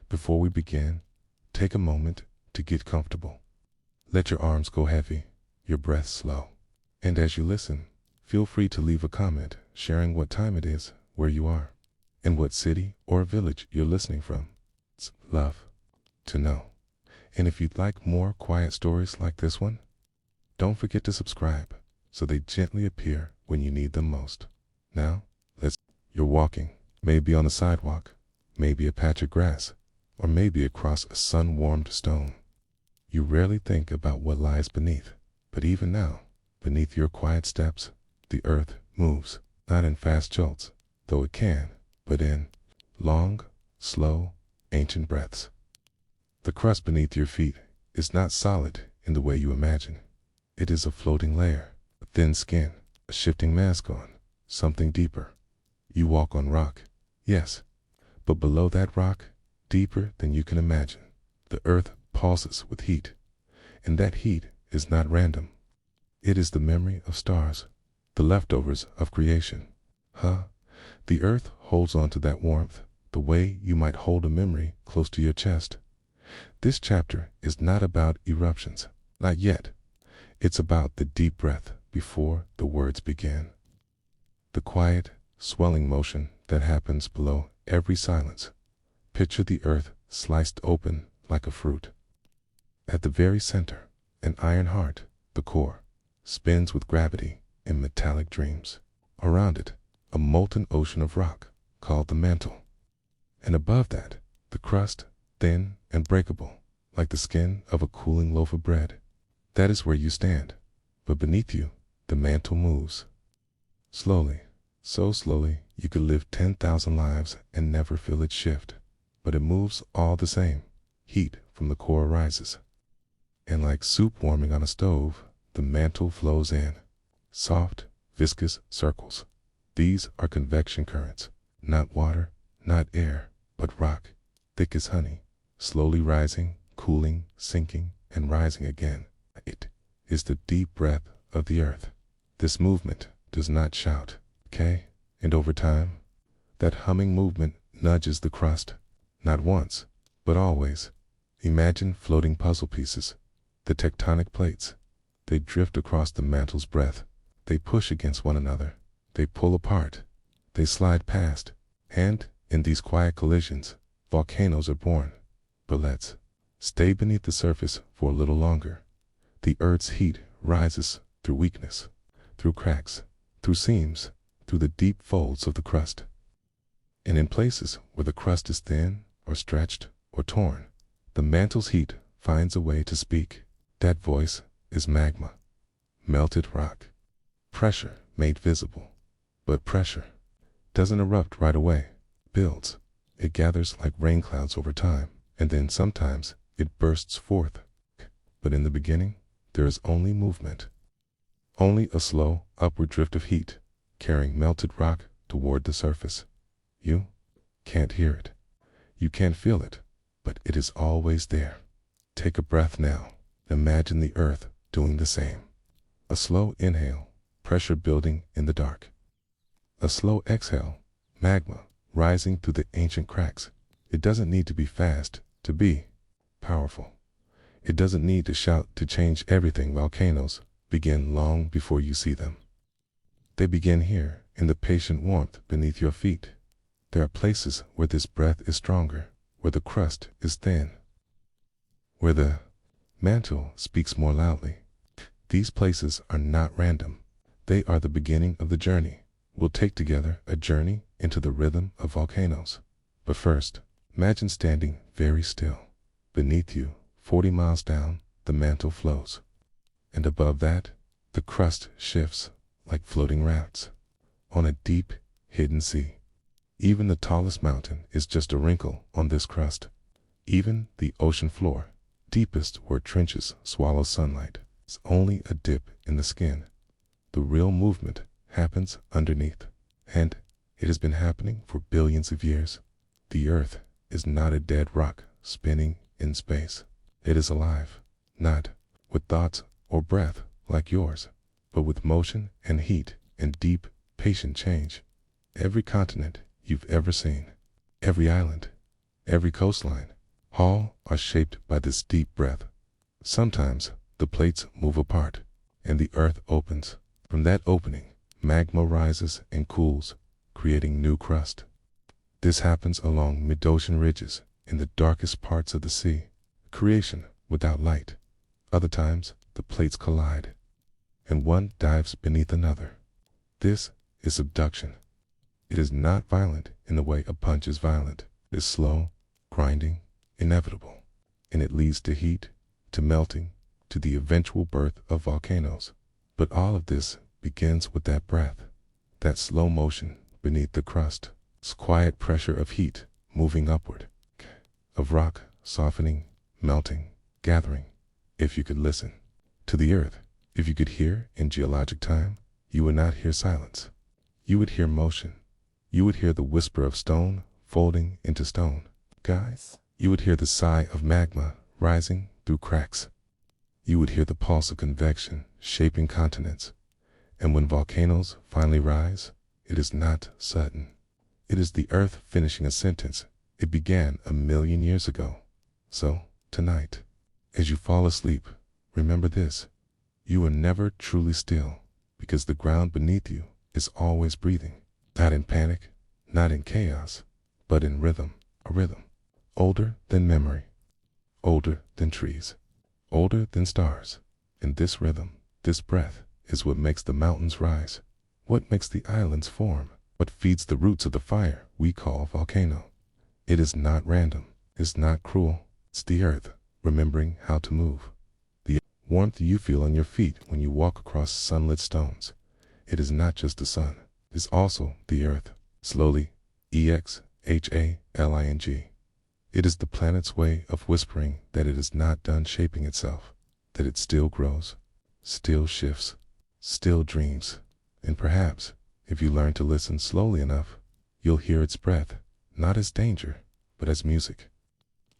Before we begin, take a moment to get comfortable. Let your arms go heavy, your breath slow. And as you listen, feel free to leave a comment sharing what time it is, where you are, and what city or village you're listening from. It's love to know. And if you'd like more quiet stories like this one, don't forget to subscribe so they gently appear when you need them most. Now, you're walking, maybe on a sidewalk, maybe a patch of grass, or maybe across a sun-warmed stone. You rarely think about what lies beneath, but even now, beneath your quiet steps, the earth moves, not in fast jolts, though it can, but in long, slow, ancient breaths. The crust beneath your feet is not solid in the way you imagine. It is a floating layer, a thin skin, a shifting mask on, something deeper. You walk on rock, yes, but below that rock, deeper than you can imagine, the earth pulses with heat, and that heat is not random. It is the memory of stars, the leftovers of creation. The earth holds on to that warmth the way you might hold a memory close to your chest. This chapter is not about eruptions, not yet. It's about the deep breath before the words begin. The quiet, swelling motion that happens below every silence. Picture the earth sliced open like a fruit. At the very center, an iron heart, the core, spins with gravity in metallic dreams. Around it, a molten ocean of rock called the mantle. And above that, the crust, thin and breakable, like the skin of a cooling loaf of bread. That is where you stand, but beneath you, the mantle moves. Slowly, so slowly you could live 10,000 lives and never feel it shift, but it moves all the same. Heat from the core rises, and like soup warming on a stove, the mantle flows in. Soft, viscous circles. These are convection currents, not water, not air, but rock, thick as honey, slowly rising, cooling, sinking, and rising again. It is the deep breath of the earth. This movement does not shout, okay? And over time, that humming movement nudges the crust, not once, but always. Imagine floating puzzle pieces, the tectonic plates. They drift across the mantle's breadth. They push against one another. They pull apart. They slide past. And in these quiet collisions, volcanoes are born. But let's stay beneath the surface for a little longer. The earth's heat rises through weakness, through cracks, through seams, through the deep folds of the crust. And in places where the crust is thin or stretched or torn, the mantle's heat finds a way to speak. That voice is magma, melted rock, pressure made visible. But pressure doesn't erupt right away, builds. It gathers like rain clouds over time, and then sometimes it bursts forth. But in the beginning, there is only movement. Only a slow, upward drift of heat, carrying melted rock toward the surface. You can't hear it. You can't feel it, but it is always there. Take a breath now. Imagine the earth doing the same. A slow inhale, pressure building in the dark. A slow exhale, magma rising through the ancient cracks. It doesn't need to be fast to be powerful. It doesn't need to shout to change everything. Volcanoes begin long before you see them. They begin here, in the patient warmth beneath your feet. There are places where this breath is stronger, where the crust is thin, where the mantle speaks more loudly. These places are not random. They are the beginning of the journey. We'll take together a journey into the rhythm of volcanoes. But first, imagine standing very still. Beneath you, 40 miles down, the mantle flows. And above that, the crust shifts like floating rafts on a deep, hidden sea. Even the tallest mountain is just a wrinkle on this crust. Even the ocean floor, deepest where trenches swallow sunlight, is only a dip in the skin. The real movement happens underneath, and it has been happening for billions of years. The earth is not a dead rock spinning in space. It is alive, not with thoughts or breath like yours, but with motion and heat and deep, patient change. Every continent you've ever seen, every island, every coastline, All are shaped by this deep breath. Sometimes the plates move apart and the earth opens. From that opening, magma rises and cools, creating new crust. This happens along mid-ocean ridges in the darkest parts of the sea. Creation without light. Other times, the plates collide, and one dives beneath another. This is subduction. It is not violent in the way a punch is violent. It is slow, grinding, inevitable, and it leads to heat, to melting, to the eventual birth of volcanoes. But all of this begins with that breath, that slow motion beneath the crust, this quiet pressure of heat moving upward, of rock softening, melting, gathering. If you could listen to the earth, if you could hear in geologic time, you would not hear silence. You would hear motion. You would hear the whisper of stone folding into stone. Guys, you would hear the sigh of magma rising through cracks. You would hear the pulse of convection shaping continents. And when volcanoes finally rise, it is not sudden. It is the earth finishing a sentence. It began 1,000,000 years ago. So, tonight, as you fall asleep, remember this. You are never truly still, because the ground beneath you is always breathing. Not in panic, not in chaos, but in rhythm, a rhythm. Older than memory, older than trees, older than stars. And this rhythm, this breath, is what makes the mountains rise, what makes the islands form, what feeds the roots of the fire we call volcano. It is not random, it's not cruel, it's the earth remembering how to move. The warmth you feel on your feet when you walk across sunlit stones. It is not just the sun, it is also the earth, slowly, exhaling. It is the planet's way of whispering that it is not done shaping itself, that it still grows, still shifts, still dreams. And perhaps, if you learn to listen slowly enough, you'll hear its breath, not as danger, but as music,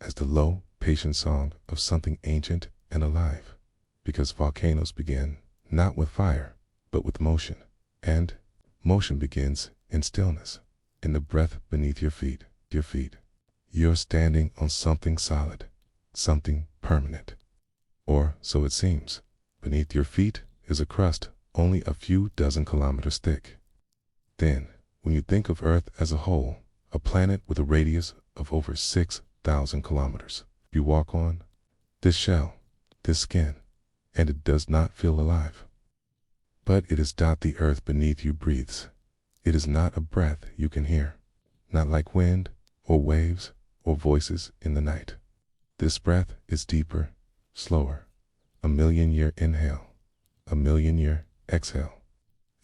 as the low, patient song of something ancient and alive. Because volcanoes begin not with fire, but with motion. And motion begins in stillness, in the breath beneath your feet. You're standing on something solid, something permanent. Or so it seems. Beneath your feet is a crust only a few dozen kilometers thick. Then, when you think of Earth as a whole, a planet with a radius of over 6,000 kilometers, you walk on this shell, this skin, and it does not feel alive. But it is the earth beneath you breathes. It is not a breath you can hear, not like wind or waves or voices in the night. This breath is deeper, slower, 1,000,000-year inhale, 1,000,000-year exhale.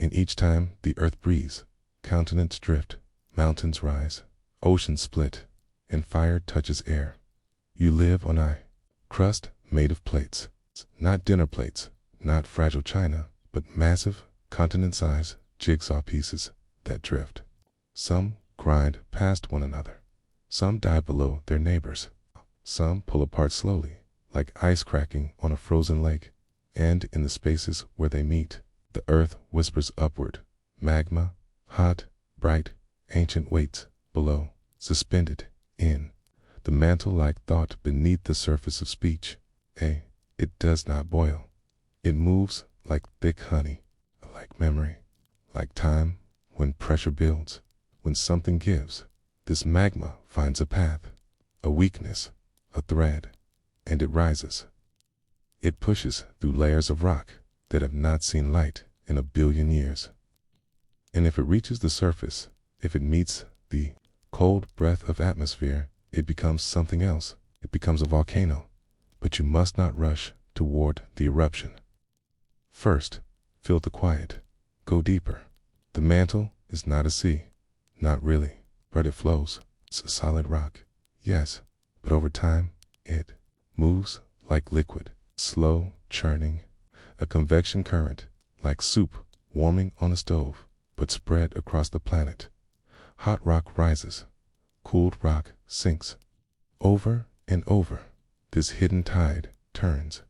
And each time the earth breathes, continents drift, mountains rise, oceans split, and fire touches air. You live on a crust made of plates, not dinner plates, not fragile china, but massive, continent-sized jigsaw pieces that drift. Some grind past one another. Some die below their neighbors. Some pull apart slowly, like ice cracking on a frozen lake. And in the spaces where they meet, the earth whispers upward. Magma, hot, bright, ancient weights below, suspended in the mantle-like thought beneath the surface of speech. It does not boil. It moves like thick honey, like memory, like time when pressure builds, when something gives. This magma finds a path, a weakness, a thread, and it rises. It pushes through layers of rock that have not seen light in 1,000,000,000 years. And if it reaches the surface, if it meets the cold breath of atmosphere, it becomes something else. It becomes a volcano. But you must not rush toward the eruption. First, feel the quiet. Go deeper. The mantle is not a sea. Not really. But it flows. It's a solid rock. Yes. But over time, it moves like liquid. Slow, churning. A convection current, like soup warming on a stove, but spread across the planet. Hot rock rises. Cooled rock sinks. Over and over, this hidden tide turns.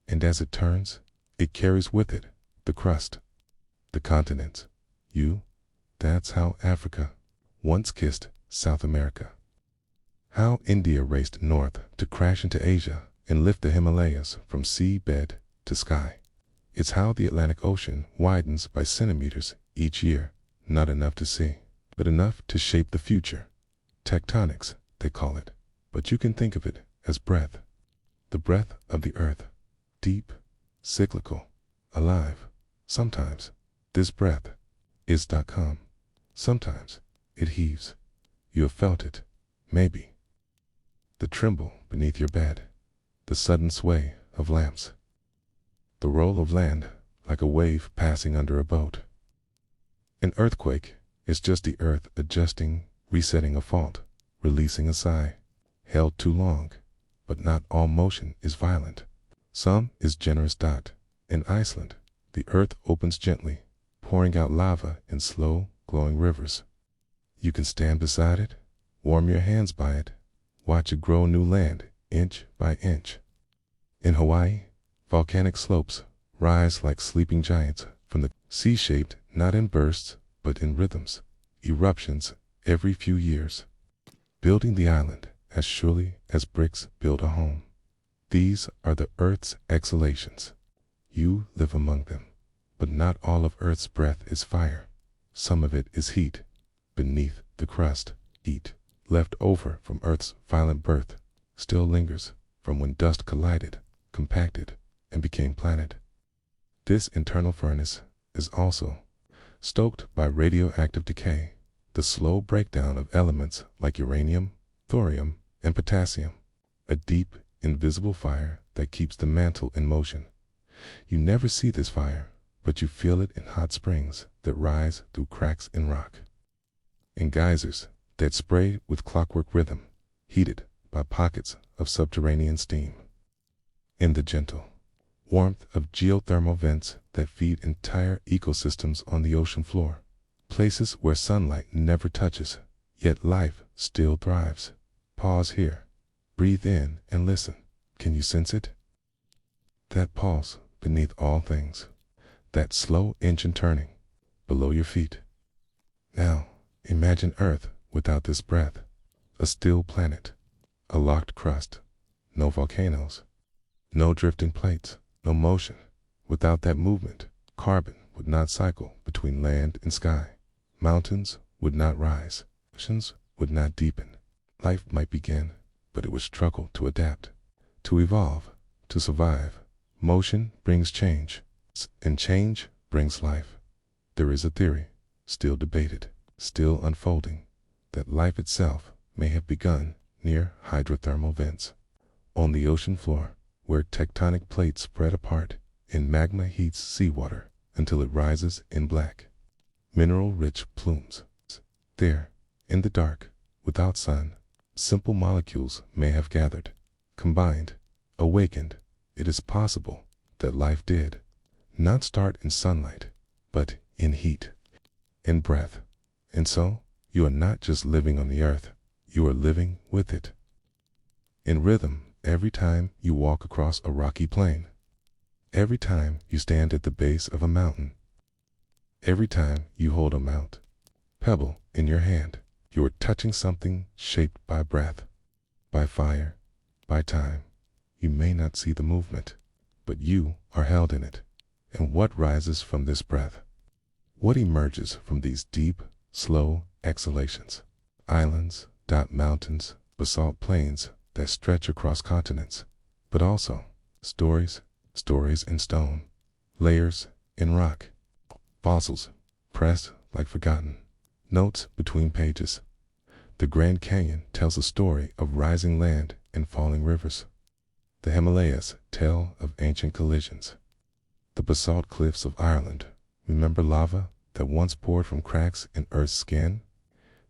And as it turns, it carries with it the crust, the continents. That's how Africa once kissed South America. How India raced north to crash into Asia and lift the Himalayas from seabed to sky. It's how the Atlantic Ocean widens by centimeters each year, not enough to see, but enough to shape the future. Tectonics, they call it, but you can think of it as breath. The breath of the earth, deep, cyclical, alive. Sometimes this breath is .com. Sometimes it heaves. You have felt it, maybe. The tremble beneath your bed, the sudden sway of lamps, the roll of land like a wave passing under a boat. An earthquake is just the earth adjusting, resetting a fault, releasing a sigh. Held too long, but not all motion is violent. Some is generous. In Iceland, the earth opens gently, pouring out lava in slow, glowing rivers. You can stand beside it, warm your hands by it, watch it grow new land, inch by inch. In Hawaii, volcanic slopes rise like sleeping giants from the sea, shaped not in bursts, but in rhythms, eruptions every few years, building the island as surely as bricks build a home. These are the earth's exhalations. You live among them, but not all of earth's breath is fire. Some of it is heat, beneath the crust, heat left over from earth's violent birth, still lingers from when dust collided, compacted, and became planet. This internal furnace is also stoked by radioactive decay, the slow breakdown of elements like uranium, thorium, and potassium, a deep, invisible fire that keeps the mantle in motion. You never see this fire, but you feel it in hot springs that rise through cracks in rock, in geysers that spray with clockwork rhythm, heated by pockets of subterranean steam, in the gentle warmth of geothermal vents that feed entire ecosystems on the ocean floor, places where sunlight never touches, yet life still thrives. Pause here, breathe in and listen. Can you sense it? That pulse beneath all things, that slow engine turning below your feet. Now, imagine Earth without this breath, a still planet, a locked crust, no volcanoes, no drifting plates, no motion. Without that movement, carbon would not cycle between land and sky. Mountains would not rise, oceans would not deepen. Life might begin, but it would struggle to adapt, to evolve, to survive. Motion brings change, and change brings life. There is a theory, still debated, still unfolding, that life itself may have begun near hydrothermal vents, on the ocean floor, where tectonic plates spread apart and magma heats seawater until it rises in black, mineral-rich plumes. There, in the dark, without sun, simple molecules may have gathered, combined, awakened. It is possible that life did not start in sunlight, but in heat, in breath. And so, you are not just living on the earth, you are living with it. In rhythm, every time you walk across a rocky plain, every time you stand at the base of a mountain, every time you hold a pebble in your hand, you are touching something shaped by breath, by fire, by time. You may not see the movement, but you are held in it. And what rises from this breath? What emerges from these deep, slow exhalations? Islands, mountains, basalt plains that stretch across continents, but also stories in stone, layers in rock, fossils pressed like forgotten notes between pages. The Grand Canyon tells a story of rising land and falling rivers. The Himalayas tell of ancient collisions. The basalt cliffs of Ireland remember lava that once poured from cracks in Earth's skin.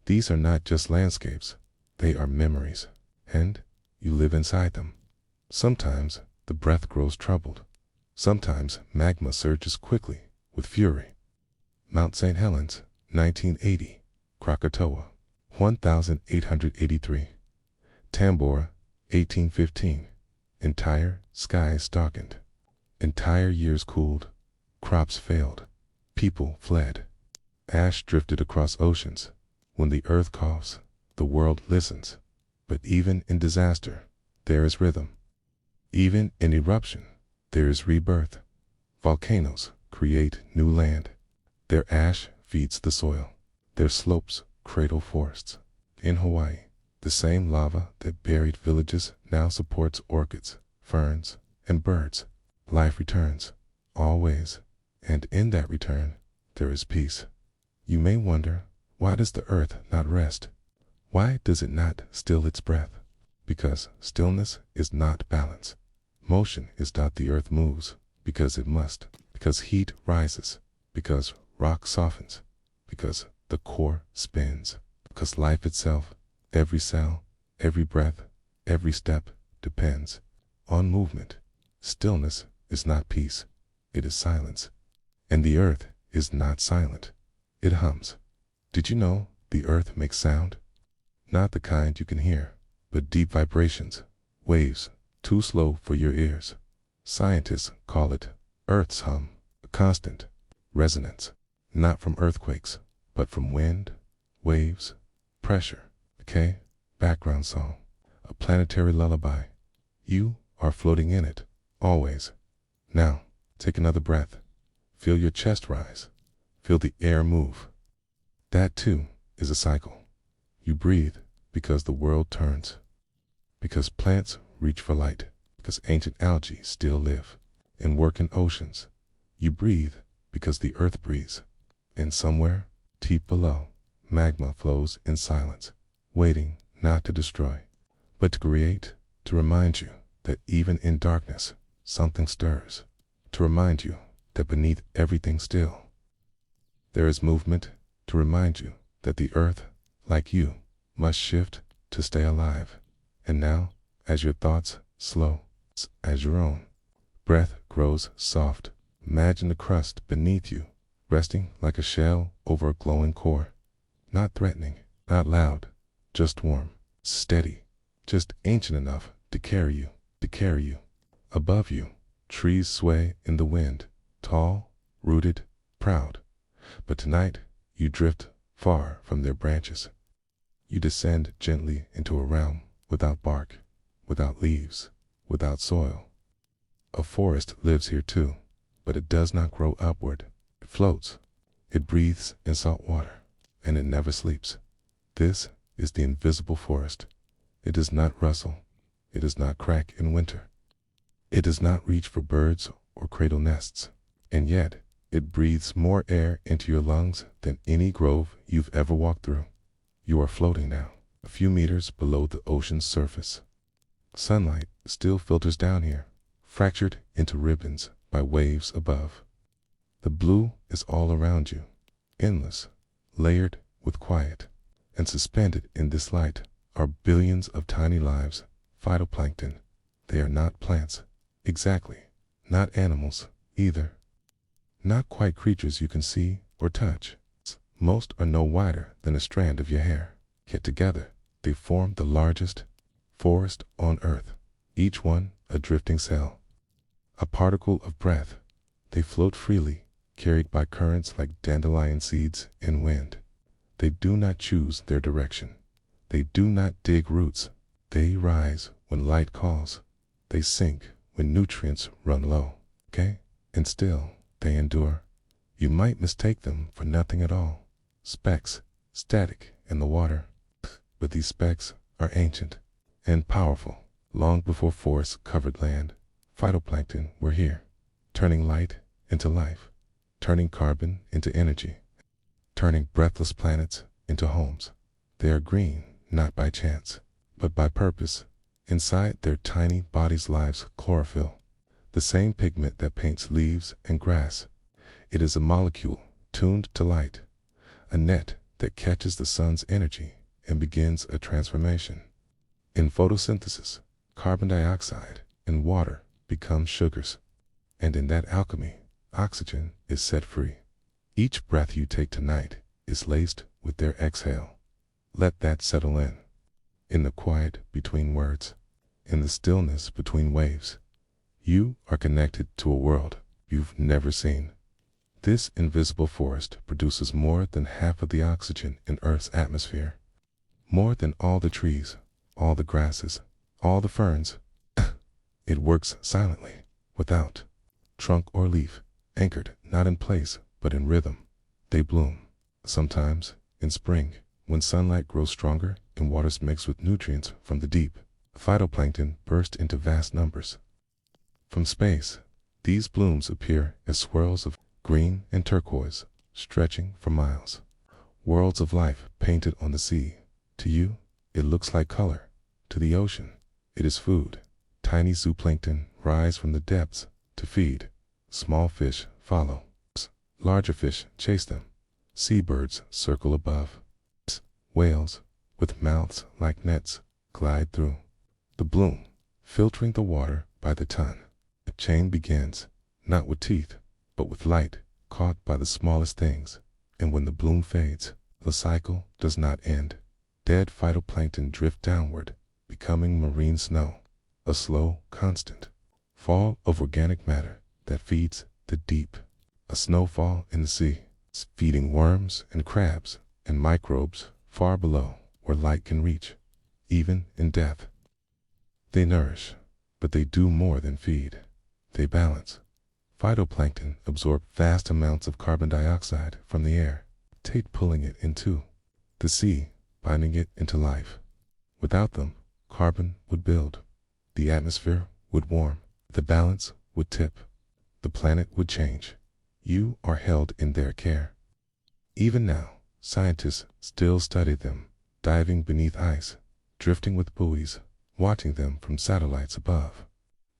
These are not just landscapes, they are memories, and you live inside them. Sometimes the breath grows troubled. Sometimes magma surges quickly with fury. Mount St. Helens, 1980. Krakatoa, 1883. Tambora, 1815. Entire skies darkened. Entire years cooled. Crops failed. People fled. Ash drifted across oceans. When the earth coughs, the world listens. But even in disaster, there is rhythm. Even in eruption, there is rebirth. Volcanoes create new land. Their ash feeds the soil. Their slopes cradle forests. In Hawaii, the same lava that buried villages now supports orchids, ferns, and birds. Life returns, always, and in that return, there is peace. You may wonder, why does the earth not rest? Why does it not still its breath? Because stillness is not balance. Motion is not the earth moves, because it must. Because heat rises. Because rock softens. Because the core spins. Because life itself, every cell, every breath, every step, depends on movement. Stillness is not peace, it is silence. And the earth is not silent, it hums. Did you know the earth makes sound? Not the kind you can hear, but deep vibrations, waves, too slow for your ears. Scientists call it Earth's hum, a constant resonance, not from earthquakes, but from wind, waves, pressure, decay, background song, a planetary lullaby. You are floating in it, always. Now, take another breath. Feel your chest rise. Feel the air move. That too is a cycle. You breathe because the world turns. Because plants reach for light. Because ancient algae still live and work in oceans. You breathe because the earth breathes. And somewhere, deep below, magma flows in silence, waiting not to destroy, but to create, to remind you that even in darkness, something stirs, to remind you that beneath everything still, there is movement, to remind you that the earth, like you, must shift to stay alive. And now, as your thoughts slow, as your own breath grows soft, imagine the crust beneath you, resting like a shell over a glowing core. Not threatening, not loud, just warm, steady, just ancient enough to carry you. Above you, trees sway in the wind, tall, rooted, proud. But tonight, you drift far from their branches. You descend gently into a realm without bark, without leaves, without soil. A forest lives here too, but it does not grow upward. It floats. It breathes in salt water, and it never sleeps. This is the invisible forest. It does not rustle. It does not crack in winter. It does not reach for birds or cradle nests. And yet, it breathes more air into your lungs than any grove you've ever walked through. You are floating now, a few meters below the ocean's surface. Sunlight still filters down here, fractured into ribbons by waves above. The blue is all around you, endless, layered with quiet. And suspended in this light are billions of tiny lives, phytoplankton. They are not plants, exactly, not animals, either. Not quite creatures you can see or touch. Most are no wider than a strand of your hair. Yet together, they form the largest forest on earth, each one a drifting cell, a particle of breath. They float freely, carried by currents like dandelion seeds in wind. They do not choose their direction. They do not dig roots. They rise when light calls. They sink when nutrients run low. Okay? And still, they endure. You might mistake them for nothing at all. Specks, static in the water. But these specks are ancient and powerful. Long before forests covered land, phytoplankton were here, turning light into life, turning carbon into energy, turning breathless planets into homes. They are green, not by chance, but by purpose. Inside their tiny bodies lives chlorophyll, the same pigment that paints leaves and grass. It is a molecule tuned to light, a net that catches the sun's energy and begins a transformation. In photosynthesis, carbon dioxide and water become sugars, and in that alchemy, oxygen is set free. Each breath you take tonight is laced with their exhale. Let that settle in. In the quiet between words, in the stillness between waves, you are connected to a world you've never seen. This invisible forest produces more than half of the oxygen in Earth's atmosphere, more than all the trees, all the grasses, all the ferns. It works silently, without trunk or leaf, anchored not in place, but in rhythm. They bloom, sometimes in spring, when sunlight grows stronger and waters mixed with nutrients from the deep. Phytoplankton burst into vast numbers. From space, these blooms appear as swirls of green and turquoise, stretching for miles. Worlds of life painted on the sea. To you, it looks like color. To the ocean, it is food. Tiny zooplankton rise from the depths to feed. Small fish follow. Larger fish chase them. Seabirds circle above. Whales, with mouths like nets, glide through. The bloom, filtering the water by the ton. The chain begins, not with teeth, but with light, caught by the smallest things. And when the bloom fades, the cycle does not end. Dead phytoplankton drift downward, becoming marine snow. A slow, constant fall of organic matter that feeds the deep. A snowfall in the sea, feeding worms and crabs and microbes far below where light can reach. Even in death, they nourish, but they do more than feed. They balance. Phytoplankton absorb vast amounts of carbon dioxide from the air, pulling it into the sea, binding it into life. Without them, carbon would build. The atmosphere would warm. The balance would tip. The planet would change. You are held in their care. Even now, scientists still study them, diving beneath ice, drifting with buoys, watching them from satellites above.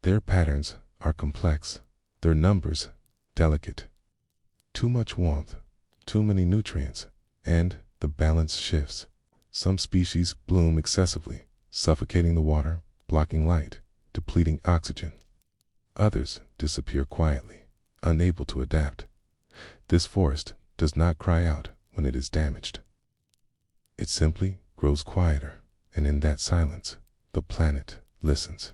Their patterns are complex, their numbers delicate. Too much warmth, too many nutrients, and the balance shifts. Some species bloom excessively, suffocating the water, blocking light, depleting oxygen. Others disappear quietly, unable to adapt. This forest does not cry out when it is damaged. It simply grows quieter, and in that silence, the planet listens.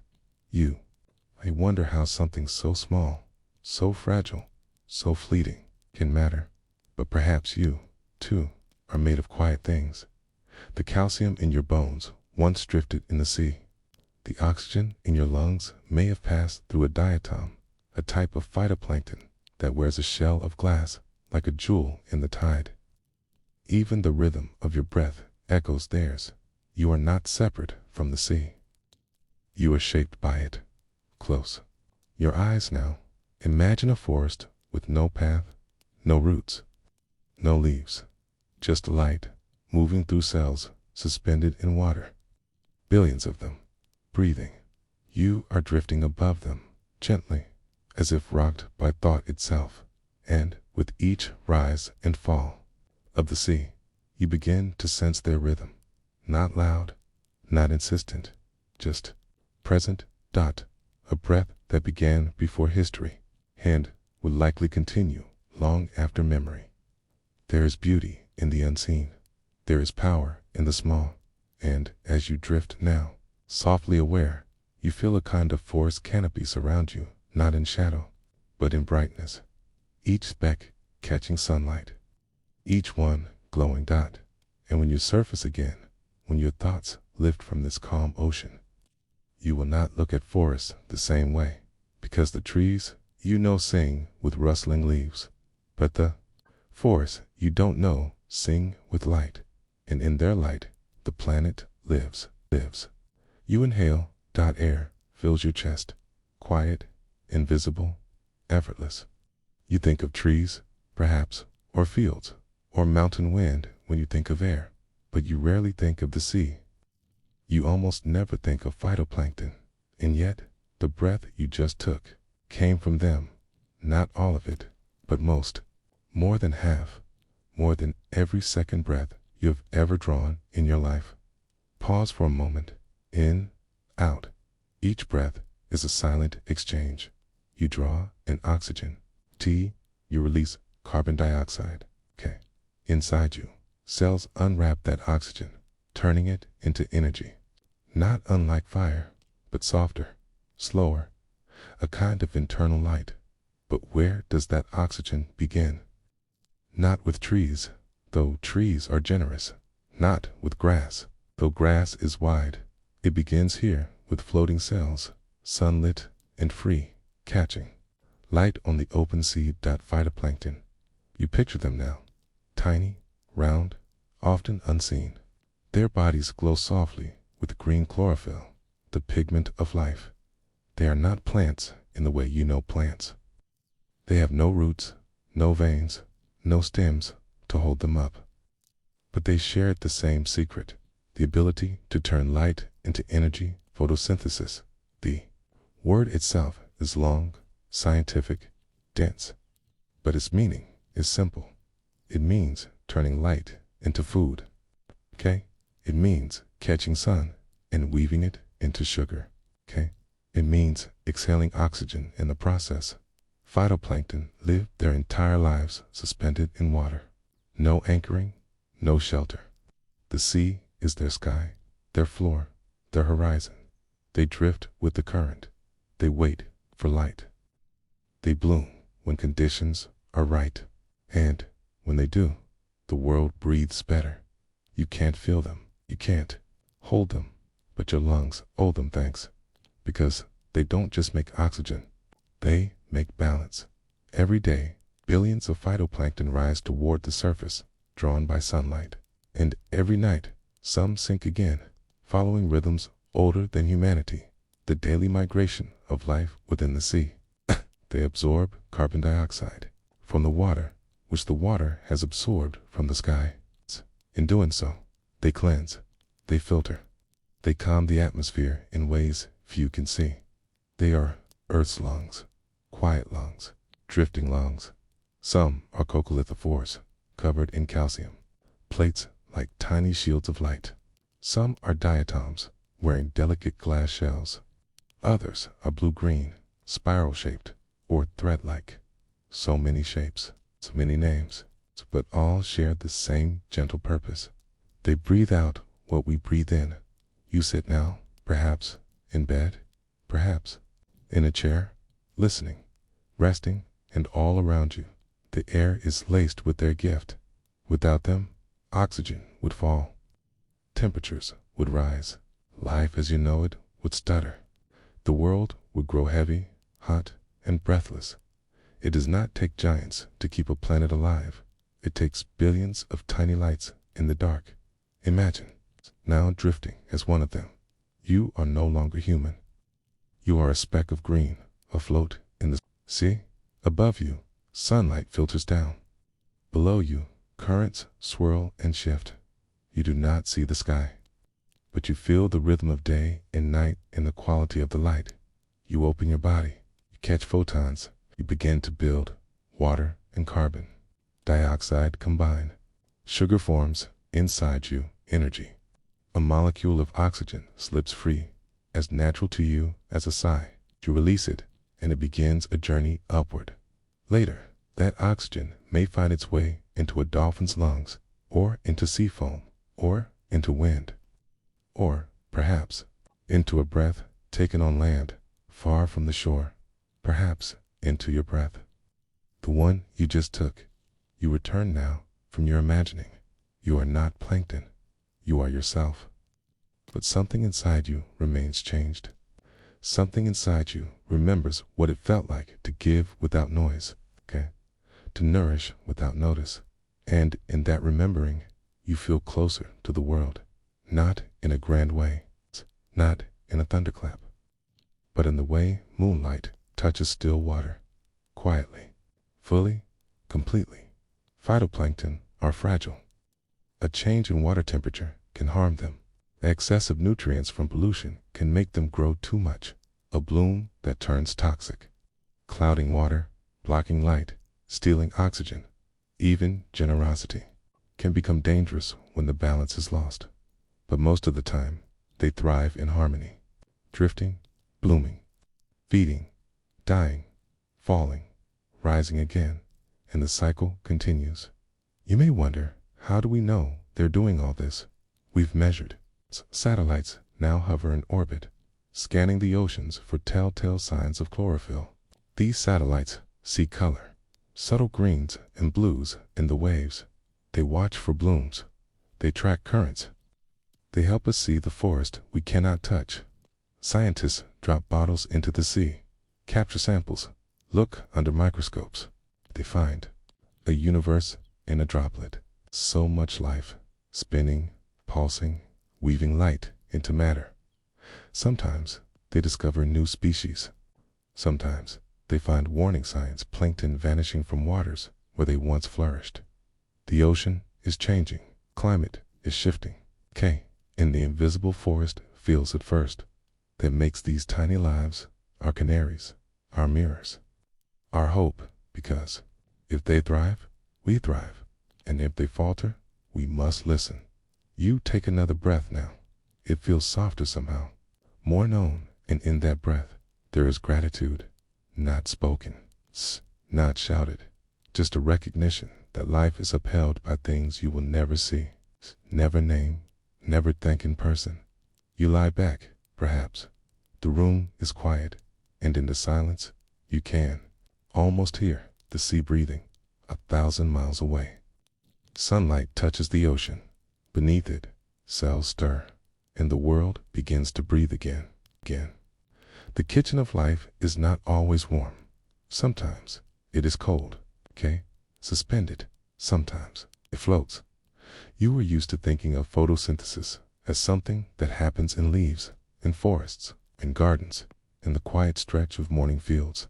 I wonder how something so small, so fragile, so fleeting can matter. But perhaps you, too, are made of quiet things. The calcium in your bones once drifted in the sea. The oxygen in your lungs may have passed through a diatom, a type of phytoplankton that wears a shell of glass like a jewel in the tide. Even the rhythm of your breath echoes theirs. You are not separate from the sea. You are shaped by it. Close your eyes now. Imagine a forest with no path, no roots, no leaves, just light moving through cells suspended in water. Billions of them, breathing. You are drifting above them, gently, as if rocked by thought itself. And with each rise and fall of the sea, you begin to sense their rhythm. Not loud, not insistent, just present. A breath that began before history and would likely continue long after memory. There is beauty in the unseen. There is power in the small. And as you drift now, softly aware, you feel a kind of forest canopy surround you, not in shadow, but in brightness. Each speck catching sunlight, each one glowing dot. And when you surface again, when your thoughts lift from this calm ocean, you will not look at forests the same way, because the trees you know sing with rustling leaves, but the forests you don't know sing with light, and in their light, the planet lives. You inhale, air fills your chest, quiet, invisible, effortless. You think of trees, perhaps, or fields, or mountain wind when you think of air, but you rarely think of the sea. You almost never think of phytoplankton, and yet the breath you just took came from them. Not all of it, but most, more than half, more than every second breath you have ever drawn in your life. Pause for a moment. In, out. Each breath is a silent exchange. You draw in oxygen. T, you release carbon dioxide. K. Inside you, cells unwrap that oxygen, turning it into energy. Not unlike fire, but softer, slower, a kind of internal light. But where does that oxygen begin? Not with trees, though trees are generous. Not with grass, though grass is wide. It begins here with floating cells, sunlit and free, catching light on the open sea. Phytoplankton. You picture them now, tiny, round, often unseen. Their bodies glow softly with green chlorophyll, the pigment of life. They are not plants in the way you know plants. They have no roots, no veins, no stems to hold them up. But they shared the same secret, the ability to turn light into energy. Photosynthesis. The word itself is long, scientific, dense, but its meaning is simple. It means turning light into food. Okay? It means catching sun and weaving it into sugar. Okay? It means exhaling oxygen in the process. Phytoplankton live their entire lives suspended in water. No anchoring, no shelter. The sea is their sky, their floor, their horizon. They drift with the current. They wait for light. They bloom when conditions are right. And when they do, the world breathes better. You can't feel them. You can't hold them. But your lungs owe them thanks. Because they don't just make oxygen. They make balance. Every day, billions of phytoplankton rise toward the surface, drawn by sunlight. And every night, some sink again, following rhythms older than humanity, the daily migration of life within the sea. They absorb carbon dioxide from the water, which the water has absorbed from the sky. In doing so, they cleanse, they filter, they calm the atmosphere in ways few can see. They are Earth's lungs, quiet lungs, drifting lungs. Some are coccolithophores, covered in calcium, plates like tiny shields of light. Some are diatoms, wearing delicate glass shells. Others are blue-green, spiral-shaped, or thread-like. So many shapes, so many names, but all share the same gentle purpose. They breathe out what we breathe in. You sit now, perhaps, in bed, perhaps, in a chair, listening, resting, and all around you, the air is laced with their gift. Without them, oxygen would fall. Temperatures would rise. Life as you know it would stutter. The world would grow heavy, hot, and breathless. It does not take giants to keep a planet alive. It takes billions of tiny lights in the dark. Imagine, now drifting as one of them. You are no longer human. You are a speck of green, afloat in the sea. Above you, sunlight filters down. Below you, currents swirl and shift. You do not see the sky, but you feel the rhythm of day and night in the quality of the light. You open your body, you catch photons, you begin to build. Water and carbon dioxide combine. Sugar forms inside you, energy. A molecule of oxygen slips free, as natural to you as a sigh. You release it, and it begins a journey upward. Later, that oxygen may find its way into a dolphin's lungs, or into sea foam, or into wind, or, perhaps, into a breath taken on land, far from the shore, perhaps into your breath. The one you just took. You return now from your imagining. You are not plankton. You are yourself. But something inside you remains changed. Something inside you remembers what it felt like to give without noise, okay? To nourish without notice. And in that remembering, you feel closer to the world. Not in a grand way, not in a thunderclap, but in the way moonlight touches still water, quietly, fully, completely. Phytoplankton are fragile. A change in water temperature can harm them. Excessive nutrients from pollution can make them grow too much. A bloom that turns toxic, clouding water, blocking light, stealing oxygen. Even generosity can become dangerous when the balance is lost. But most of the time, they thrive in harmony, drifting, blooming, feeding, dying, falling, rising again, and the cycle continues. You may wonder, how do we know they're doing all this? We've measured. Satellites now hover in orbit, scanning the oceans for telltale signs of chlorophyll. These satellites see color, subtle greens and blues in the waves. They watch for blooms. They track currents. They help us see the forest we cannot touch. Scientists drop bottles into the sea, capture samples, look under microscopes. They find a universe in a droplet. So much life, spinning, pulsing, weaving light into matter. Sometimes they discover new species. Sometimes they find warning signs, plankton vanishing from waters where they once flourished. The ocean is changing. Climate is shifting. In the invisible forest feels it first. That makes these tiny lives our canaries, our mirrors, our hope, because if they thrive, we thrive. And if they falter, we must listen. You take another breath now. It feels softer somehow, more known, and in that breath, there is gratitude, not spoken, not shouted, just a recognition that life is upheld by things you will never see, never name, never thank in person. You lie back, perhaps. The room is quiet, and in the silence, you can almost hear the sea breathing 1,000 miles away. Sunlight touches the ocean. Beneath it, cells stir, and the world begins to breathe again. The kitchen of life is not always warm. Sometimes it is cold, suspended. Sometimes it floats. You were used to thinking of photosynthesis as something that happens in leaves, in forests, in gardens, in the quiet stretch of morning fields.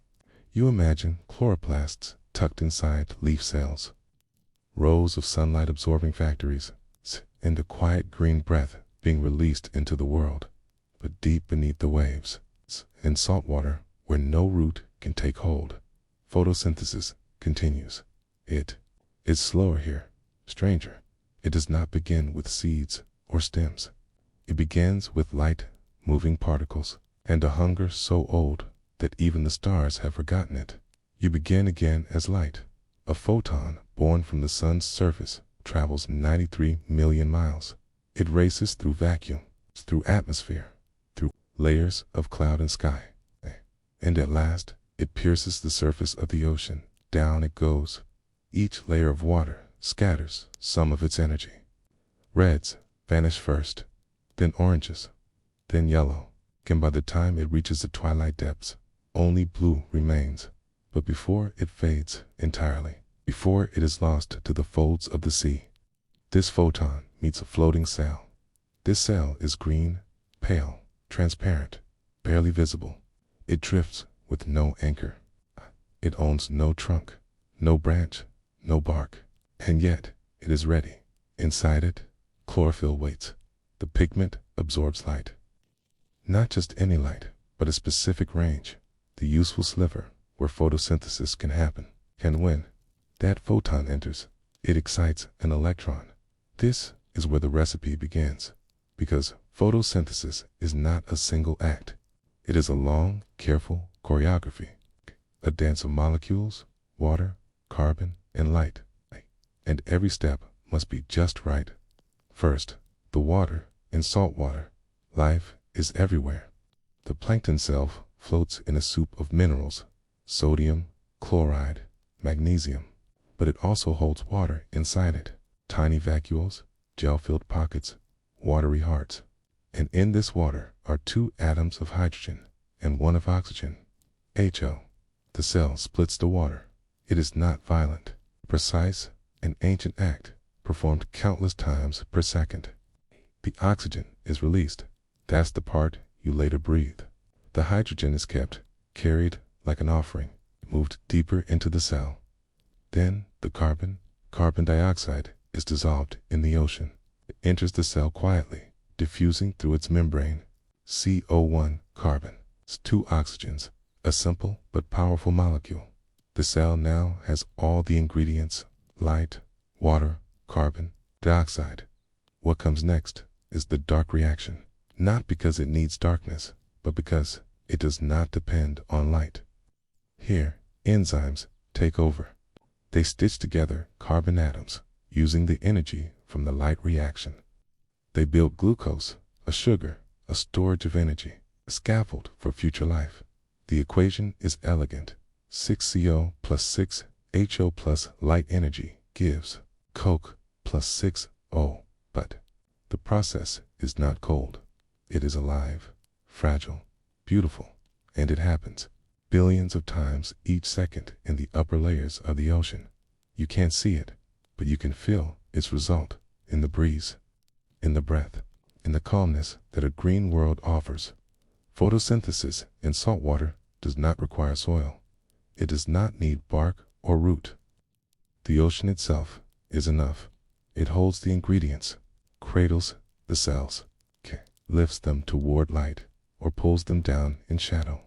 You imagine chloroplasts tucked inside leaf cells, rows of sunlight-absorbing factories, and the quiet green breath being released into the world. But deep beneath the waves, in saltwater, where no root can take hold, photosynthesis continues. It is slower here, stranger. It does not begin with seeds or stems. It begins with light, moving particles, and a hunger so old that even the stars have forgotten it. You begin again as light. A photon born from the sun's surface travels 93 million miles. It races through vacuum, through atmosphere, through layers of cloud and sky. And at last, it pierces the surface of the ocean. Down it goes. Each layer of water scatters some of its energy. Reds vanish first, then oranges, then yellow. And by the time it reaches the twilight depths, only blue remains. But before it fades entirely, before it is lost to the folds of the sea, this photon meets a floating cell. This cell is green, pale, transparent, barely visible. It drifts with no anchor. It owns no trunk, no branch, no bark. And yet, it is ready. Inside it, chlorophyll waits. The pigment absorbs light. Not just any light, but a specific range, the useful sliver where photosynthesis can happen. And when that photon enters, it excites an electron. This is where the recipe begins, because photosynthesis is not a single act. It is a long, careful choreography, a dance of molecules, water, carbon, and light. And every step must be just right. First, the water in salt water. Life is everywhere. The plankton self floats in a soup of minerals, sodium, chloride, magnesium. But it also holds water inside it, tiny vacuoles, gel-filled pockets, watery hearts. And in this water are 2 atoms of hydrogen and 1 of oxygen, HO. The cell splits the water. It is not violent, precise, an ancient act performed countless times per second. The oxygen is released. That's the part you later breathe. The hydrogen is kept, carried like an offering, moved deeper into the cell. Then the carbon dioxide, is dissolved in the ocean. It enters the cell quietly, diffusing through its membrane. CO1, carbon, 2 oxygens, a simple but powerful molecule. The cell now has all the ingredients: light, water, carbon dioxide. What comes next is the dark reaction, not because it needs darkness, but because it does not depend on light. Here, enzymes take over. They stitch together carbon atoms using the energy from the light reaction. They build glucose, a sugar, a storage of energy, a scaffold for future life. The equation is elegant. 6CO plus 6HO plus light energy gives Coke plus 6O. But the process is not cold. It is alive, fragile, beautiful, and it happens billions of times each second in the upper layers of the ocean. You can't see it, but you can feel its result in the breeze, in the breath, in the calmness that a green world offers. Photosynthesis in saltwater does not require soil. It does not need bark or root. The ocean itself is enough. It holds the ingredients, cradles the cells, lifts them toward light, or pulls them down in shadow.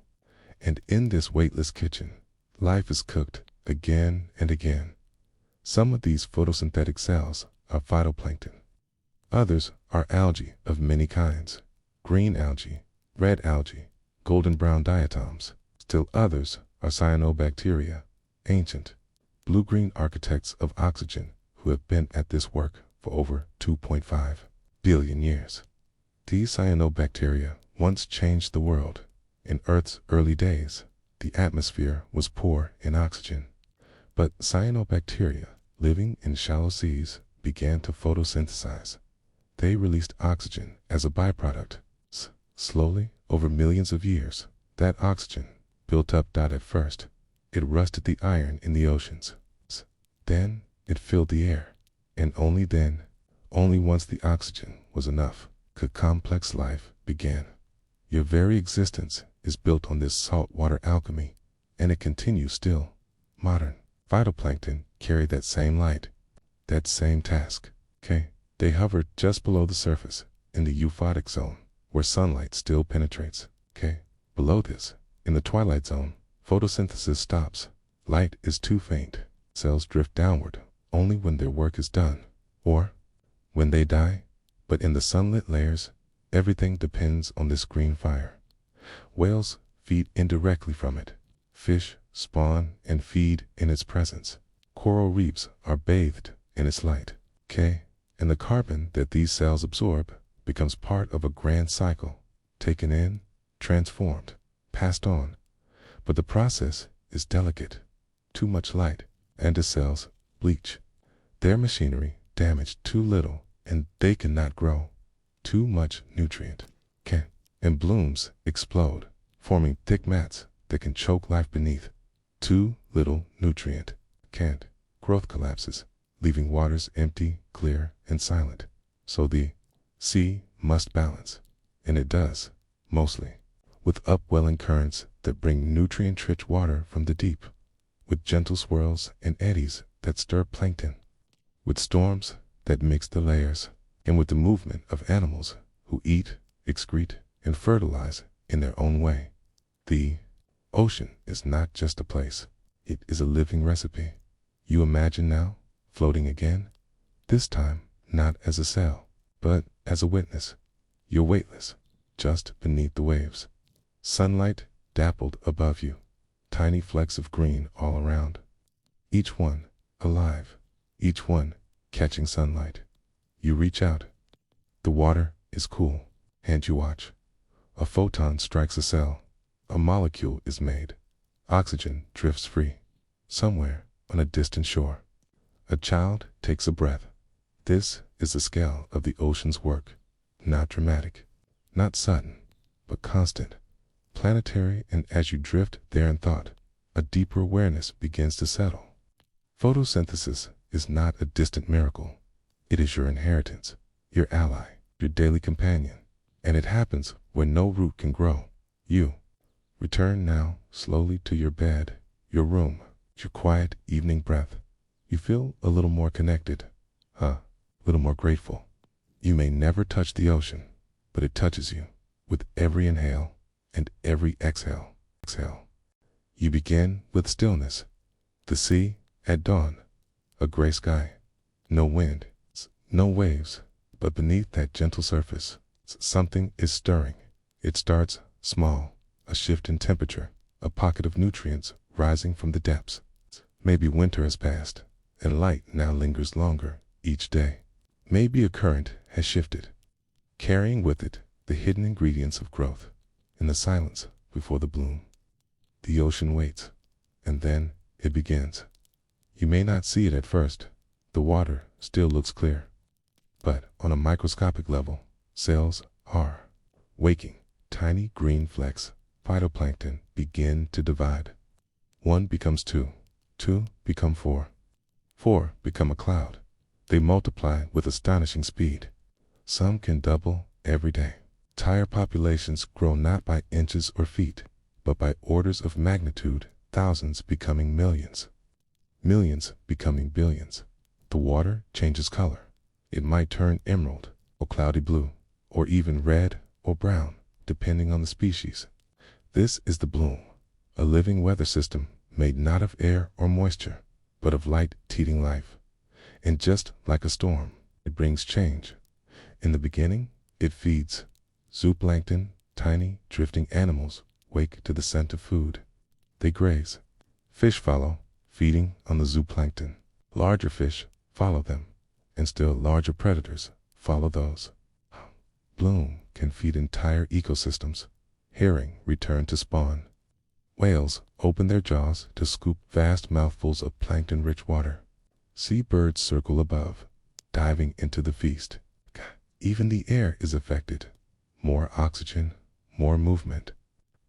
And in this weightless kitchen, life is cooked again and again. Some of these photosynthetic cells are phytoplankton. Others are algae of many kinds: green algae, red algae, golden brown diatoms. Still others are cyanobacteria, ancient, blue-green architects of oxygen who have been at this work for over 2.5 billion years. These cyanobacteria once changed the world. In Earth's early days, the atmosphere was poor in oxygen. But cyanobacteria, living in shallow seas, began to photosynthesize. They released oxygen as a byproduct. Slowly, over millions of years, that oxygen built up. At first, it rusted the iron in the oceans. Then, it filled the air. And only then, only once the oxygen was enough, could complex life begin. Your very existence is built on this saltwater alchemy, and it continues still. Modern phytoplankton carry that same light, that same task. They hover just below the surface, in the euphotic zone, where sunlight still penetrates. Below this, in the twilight zone, photosynthesis stops. Light is too faint. Cells drift downward only when their work is done, or when they die. But in the sunlit layers, everything depends on this green fire. Whales feed indirectly from it. Fish spawn and feed in its presence. Coral reefs are bathed in its light. And the carbon that these cells absorb becomes part of a grand cycle, taken in, transformed, passed on. But the process is delicate. Too much light, and the cells bleach. Their machinery damaged too little, and they cannot grow. Too much nutrient and blooms explode, forming thick mats that can choke life beneath. Too little nutrient can't. Growth collapses, leaving waters empty, clear, and silent. So the sea must balance, and it does, mostly, with upwelling currents that bring nutrient-rich water from the deep, with gentle swirls and eddies that stir plankton, with storms that mix the layers, and with the movement of animals who eat, excrete, and fertilize in their own way. The ocean is not just a place. It is a living recipe. You imagine now, floating again, this time not as a cell, but as a witness. You're weightless, just beneath the waves. Sunlight dappled above you, tiny flecks of green all around. Each one alive, each one catching sunlight. You reach out. The water is cool, and you watch. A photon strikes a cell. A molecule is made. Oxygen drifts free, somewhere on a distant shore. A child takes a breath. This is the scale of the ocean's work. Not dramatic, not sudden, but constant, planetary, and as you drift there in thought, a deeper awareness begins to settle. Photosynthesis is not a distant miracle. It is your inheritance, your ally, your daily companion, and it happens where no root can grow. You return now slowly to your bed, your room, your quiet evening breath. You feel a little more connected, a little more grateful. You may never touch the ocean, but it touches you with every inhale and every exhale. You begin with stillness, the sea at dawn, a gray sky, no wind, no waves, but beneath that gentle surface, something is stirring. It starts small, a shift in temperature, a pocket of nutrients rising from the depths. Maybe winter has passed, and light now lingers longer each day. Maybe a current has shifted, carrying with it the hidden ingredients of growth. In the silence before the bloom, the ocean waits, and then it begins. You may not see it at first. The water still looks clear. But on a microscopic level, Cells are waking. Tiny green flecks, phytoplankton, begin to divide. 1 becomes 2. 2 become 4. 4 become a cloud. They multiply with astonishing speed. Some can double every day. Entire populations grow not by inches or feet, but by orders of magnitude, thousands becoming millions. Millions becoming billions. The water changes color. It might turn emerald, or cloudy blue, or even red or brown, depending on the species. This is the bloom, a living weather system made not of air or moisture, but of light teeming life. And just like a storm, it brings change. In the beginning, it feeds. Zooplankton, tiny, drifting animals, wake to the scent of food. They graze. Fish follow, feeding on the zooplankton. Larger fish follow them, and still larger predators follow those. Bloom can feed entire ecosystems. Herring return to spawn. Whales open their jaws to scoop vast mouthfuls of plankton-rich water. Seabirds circle above, diving into the feast. Even the air is affected. More oxygen, more movement,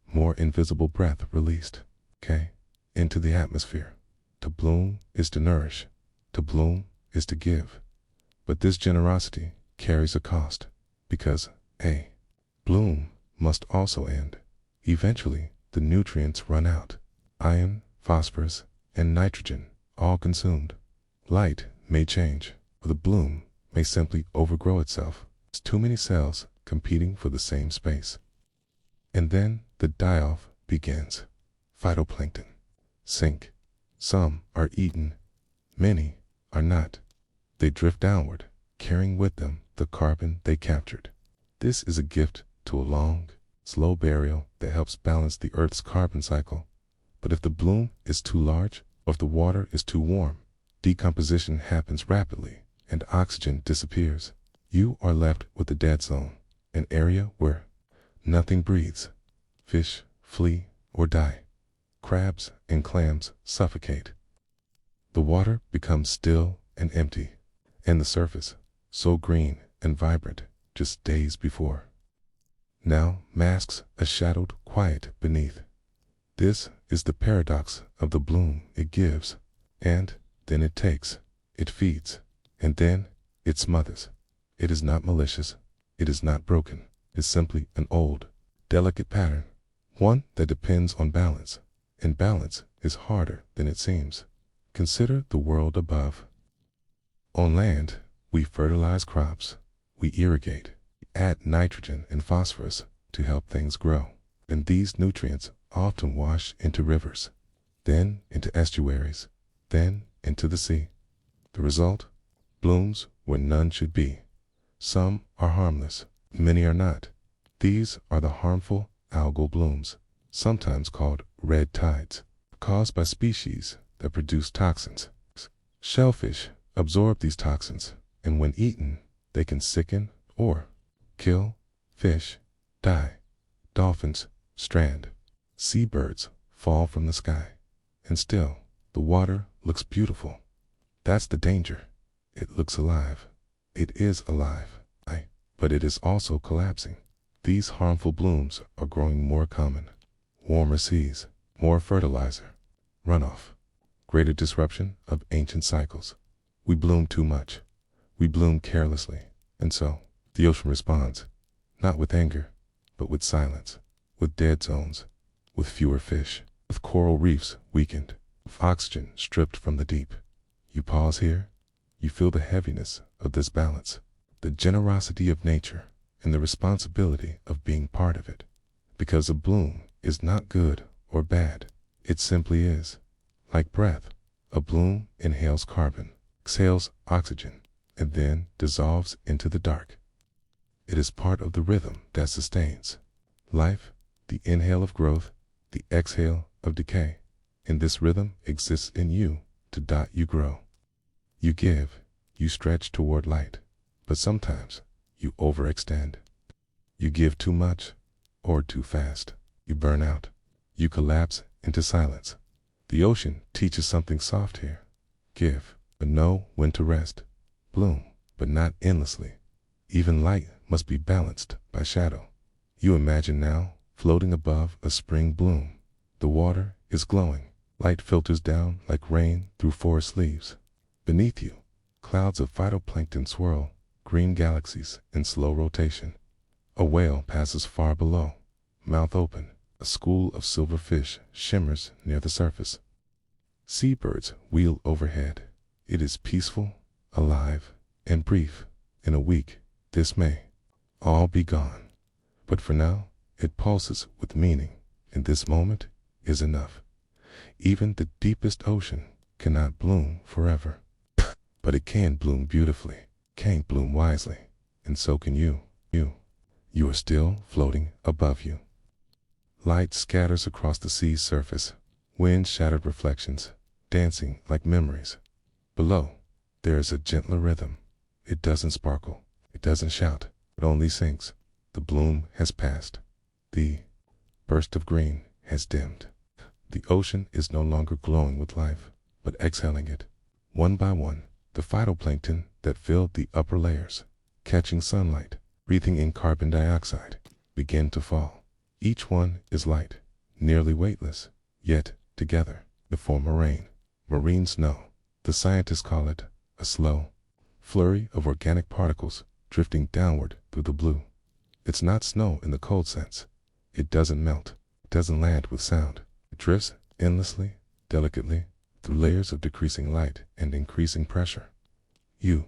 more invisible breath released, into the atmosphere. To bloom is to nourish. To bloom is to give. But this generosity carries a cost, because bloom must also end. Eventually, the nutrients run out. Iron, phosphorus, and nitrogen, all consumed. Light may change, or the bloom may simply overgrow itself. It's too many cells competing for the same space. And then the die-off begins. Phytoplankton sink. Some are eaten, many are not. They drift downward, carrying with them the carbon they captured. This is a gift to a long, slow burial that helps balance the Earth's carbon cycle. But if the bloom is too large, or if the water is too warm, decomposition happens rapidly and oxygen disappears. You are left with the dead zone, an area where nothing breathes. Fish flee or die. Crabs and clams suffocate. The water becomes still and empty, and the surface, so green and vibrant just days before, now masks a shadowed quiet beneath. This is the paradox of the bloom. It gives, and then it takes. It feeds, and then it smothers. It is not malicious. It is not broken. It's simply an old, delicate pattern, one that depends on balance, and balance is harder than it seems. Consider the world above. On land, we fertilize crops, we irrigate, we add nitrogen and phosphorus to help things grow, and these nutrients often wash into rivers, then into estuaries, then into the sea. The result? Blooms where none should be. Some are harmless, many are not. These are the harmful algal blooms, sometimes called red tides, caused by species that produce toxins. Shellfish absorb these toxins, and when eaten, they can sicken or kill. Fish die. Dolphins strand. Seabirds fall from the sky. And still, the water looks beautiful. That's the danger. It looks alive. It is alive, but it is also collapsing. These harmful blooms are growing more common. Warmer seas, more fertilizer, runoff, greater disruption of ancient cycles. We bloom too much. We bloom carelessly. And so, the ocean responds, not with anger, but with silence, with dead zones, with fewer fish, with coral reefs weakened, with oxygen stripped from the deep. You pause here, you feel the heaviness of this balance, the generosity of nature, and the responsibility of being part of it. Because a bloom is not good or bad, it simply is. Like breath, a bloom inhales carbon, exhales oxygen, and then dissolves into the dark. It is part of the rhythm that sustains life, the inhale of growth, the exhale of decay. And this rhythm exists in you. You grow. You give, you stretch toward light, but sometimes you overextend. You give too much or too fast. You burn out. You collapse into silence. The ocean teaches something soft here. Give, but know when to rest. Bloom, but not endlessly. Even light must be balanced by shadow. You imagine now, floating above a spring bloom. The water is glowing. Light filters down like rain through forest leaves. Beneath you, clouds of phytoplankton swirl, green galaxies in slow rotation. A whale passes far below, mouth open. A school of silver fish shimmers near the surface. Seabirds wheel overhead. It is peaceful, alive, and brief. In a week, this may all be gone. But for now, it pulses with meaning, and this moment is enough. Even the deepest ocean cannot bloom forever. But it can bloom beautifully, can bloom wisely, and so can you. You are still floating above you. Light scatters across the sea's surface, wind-shattered reflections, dancing like memories. Below, there is a gentler rhythm. It doesn't sparkle, it doesn't shout, it only sings. The bloom has passed. The burst of green has dimmed. The ocean is no longer glowing with life, but exhaling it. One by one, the phytoplankton that filled the upper layers, catching sunlight, breathing in carbon dioxide, begin to fall. Each one is light, nearly weightless, yet, together, they form a rain. Marine snow. The scientists call it a slow flurry of organic particles drifting downward through the blue. It's not snow in the cold sense. It doesn't melt. It doesn't land with sound. It drifts endlessly, delicately, through layers of decreasing light and increasing pressure. You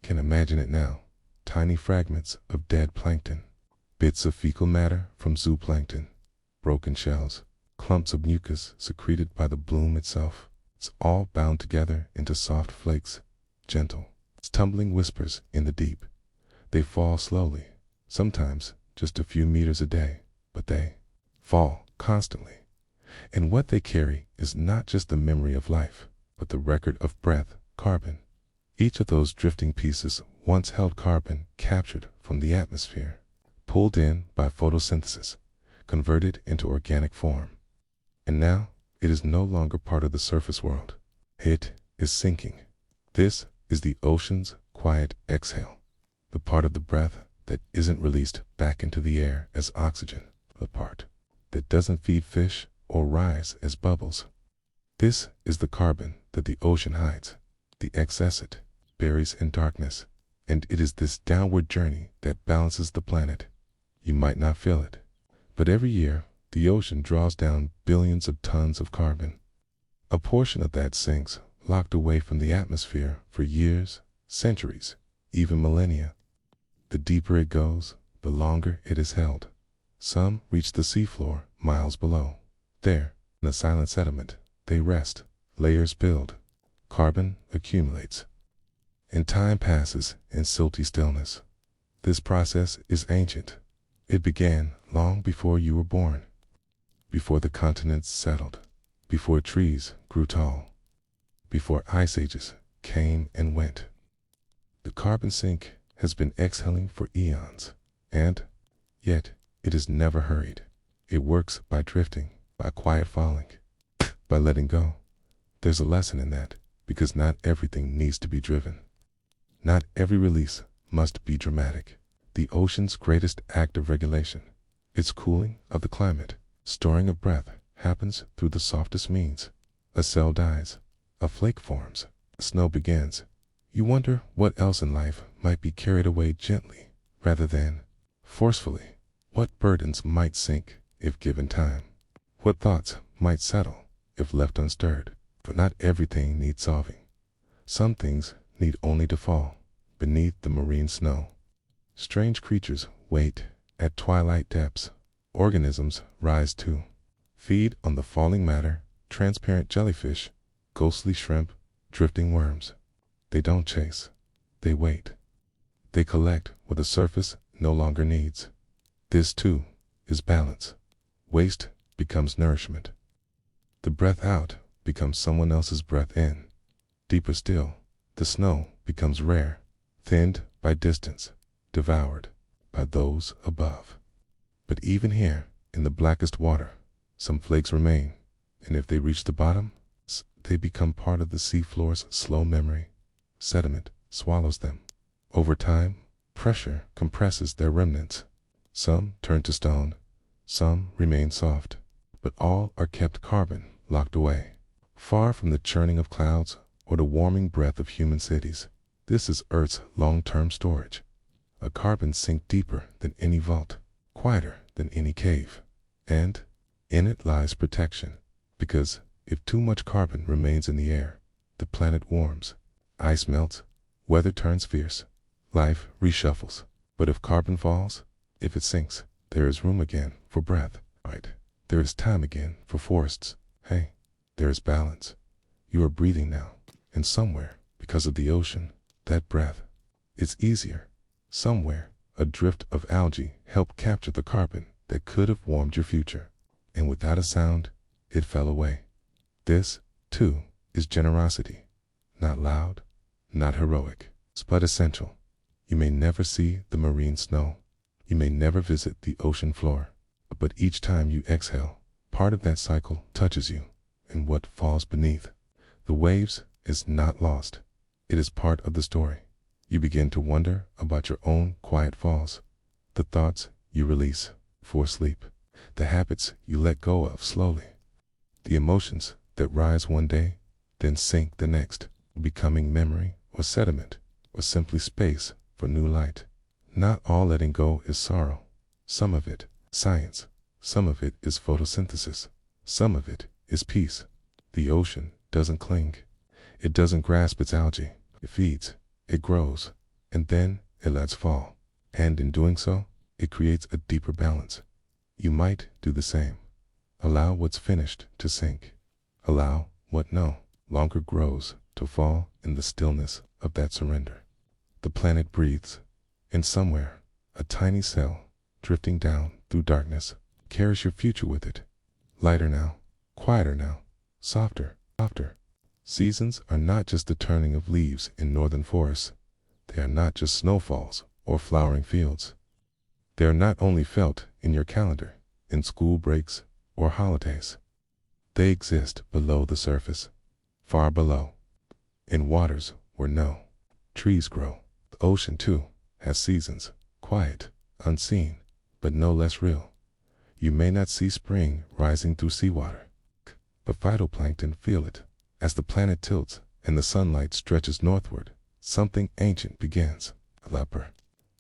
can imagine it now. Tiny fragments of dead plankton, bits of fecal matter from zooplankton, broken shells, clumps of mucus secreted by the bloom itself. It's all bound together into soft flakes, gentle, tumbling whispers in the deep. They fall slowly, sometimes just a few meters a day, but they fall constantly. And what they carry is not just the memory of life, but the record of breath, carbon. Each of those drifting pieces once held carbon captured from the atmosphere, pulled in by photosynthesis, converted into organic form. And now, it is no longer part of the surface world. It is sinking. This is the ocean's quiet exhale, the part of the breath that isn't released back into the air as oxygen, the part that doesn't feed fish or rise as bubbles. This is the carbon that the ocean hides, the excess it buries in darkness, and it is this downward journey that balances the planet. You might not feel it, but every year the ocean draws down billions of tons of carbon. A portion of that sinks, locked away from the atmosphere for years, centuries, even millennia. The deeper it goes, the longer it is held. Some reach the seafloor miles below. There, in the silent sediment, they rest. Layers build. Carbon accumulates. And time passes in silty stillness. This process is ancient. It began long before you were born, before the continents settled, before trees grew tall, before ice ages came and went. The carbon sink has been exhaling for eons, and yet it is never hurried. It works by drifting, by quiet falling, by letting go. There's a lesson in that, because not everything needs to be driven. Not every release must be dramatic. The ocean's greatest act of regulation, its cooling of the climate, storing of breath, happens through the softest means. A cell dies, a flake forms, snow begins. You wonder what else in life might be carried away gently rather than forcefully. What burdens might sink if given time. What thoughts might settle if left unstirred. But not everything needs solving. Some things need only to fall beneath the marine snow. Strange creatures wait at twilight depths. Organisms rise too, feed on the falling matter, transparent jellyfish, ghostly shrimp, drifting worms. They don't chase, they wait. They collect what the surface no longer needs. This too is balance. Waste becomes nourishment. The breath out becomes someone else's breath in. Deeper still, the snow becomes rare, thinned by distance, devoured by those above. But even here, in the blackest water, some flakes remain, and if they reach the bottom, they become part of the seafloor's slow memory. Sediment swallows them. Over time, Pressure compresses their remnants. Some turn to stone, some remain soft, but all are kept carbon locked away, far from the churning of clouds or the warming breath of human cities. This is Earth's long-term storage, a carbon sink deeper than any vault, quieter than any cave, and in it lies protection, because if too much carbon remains in the air, the planet warms, ice melts, weather turns fierce, life reshuffles. But if carbon falls, if it sinks, there is room again for breath. Right. There is time again for forests. Hey, there is balance. You are breathing now, and somewhere, because of the ocean, that breath, it's easier. Somewhere, a drift of algae helped capture the carbon that could have warmed your future, and without a sound, it fell away. This, too, is generosity. Not loud, not heroic, but essential. You may never see the marine snow. You may never visit the ocean floor. But each time you exhale, part of that cycle touches you, and what falls beneath the waves is not lost. It is part of the story. You begin to wonder about your own quiet falls, the thoughts you release before sleep, the habits you let go of slowly, the emotions that rise one day, then sink the next, becoming memory or sediment, or simply space for new light. Not all letting go is sorrow. Some of it, science. Some of it is photosynthesis. Some of it is peace. The ocean doesn't cling. It doesn't grasp its algae. It feeds, it grows, and then it lets fall. And in doing so, it creates a deeper balance. You might do the same. Allow what's finished to sink. Allow what no longer grows to fall in the stillness of that surrender. The planet breathes, and somewhere, a tiny cell, drifting down through darkness, carries your future with it. Lighter now, quieter now, softer, softer. Seasons are not just the turning of leaves in northern forests. They are not just snowfalls or flowering fields. They are not only felt in your calendar, in school breaks or holidays. They exist below the surface, far below, in waters where no trees grow. The ocean, too, has seasons, quiet, unseen, but no less real. You may not see spring rising through seawater, but phytoplankton feel it. As the planet tilts and the sunlight stretches northward, something ancient begins. The upper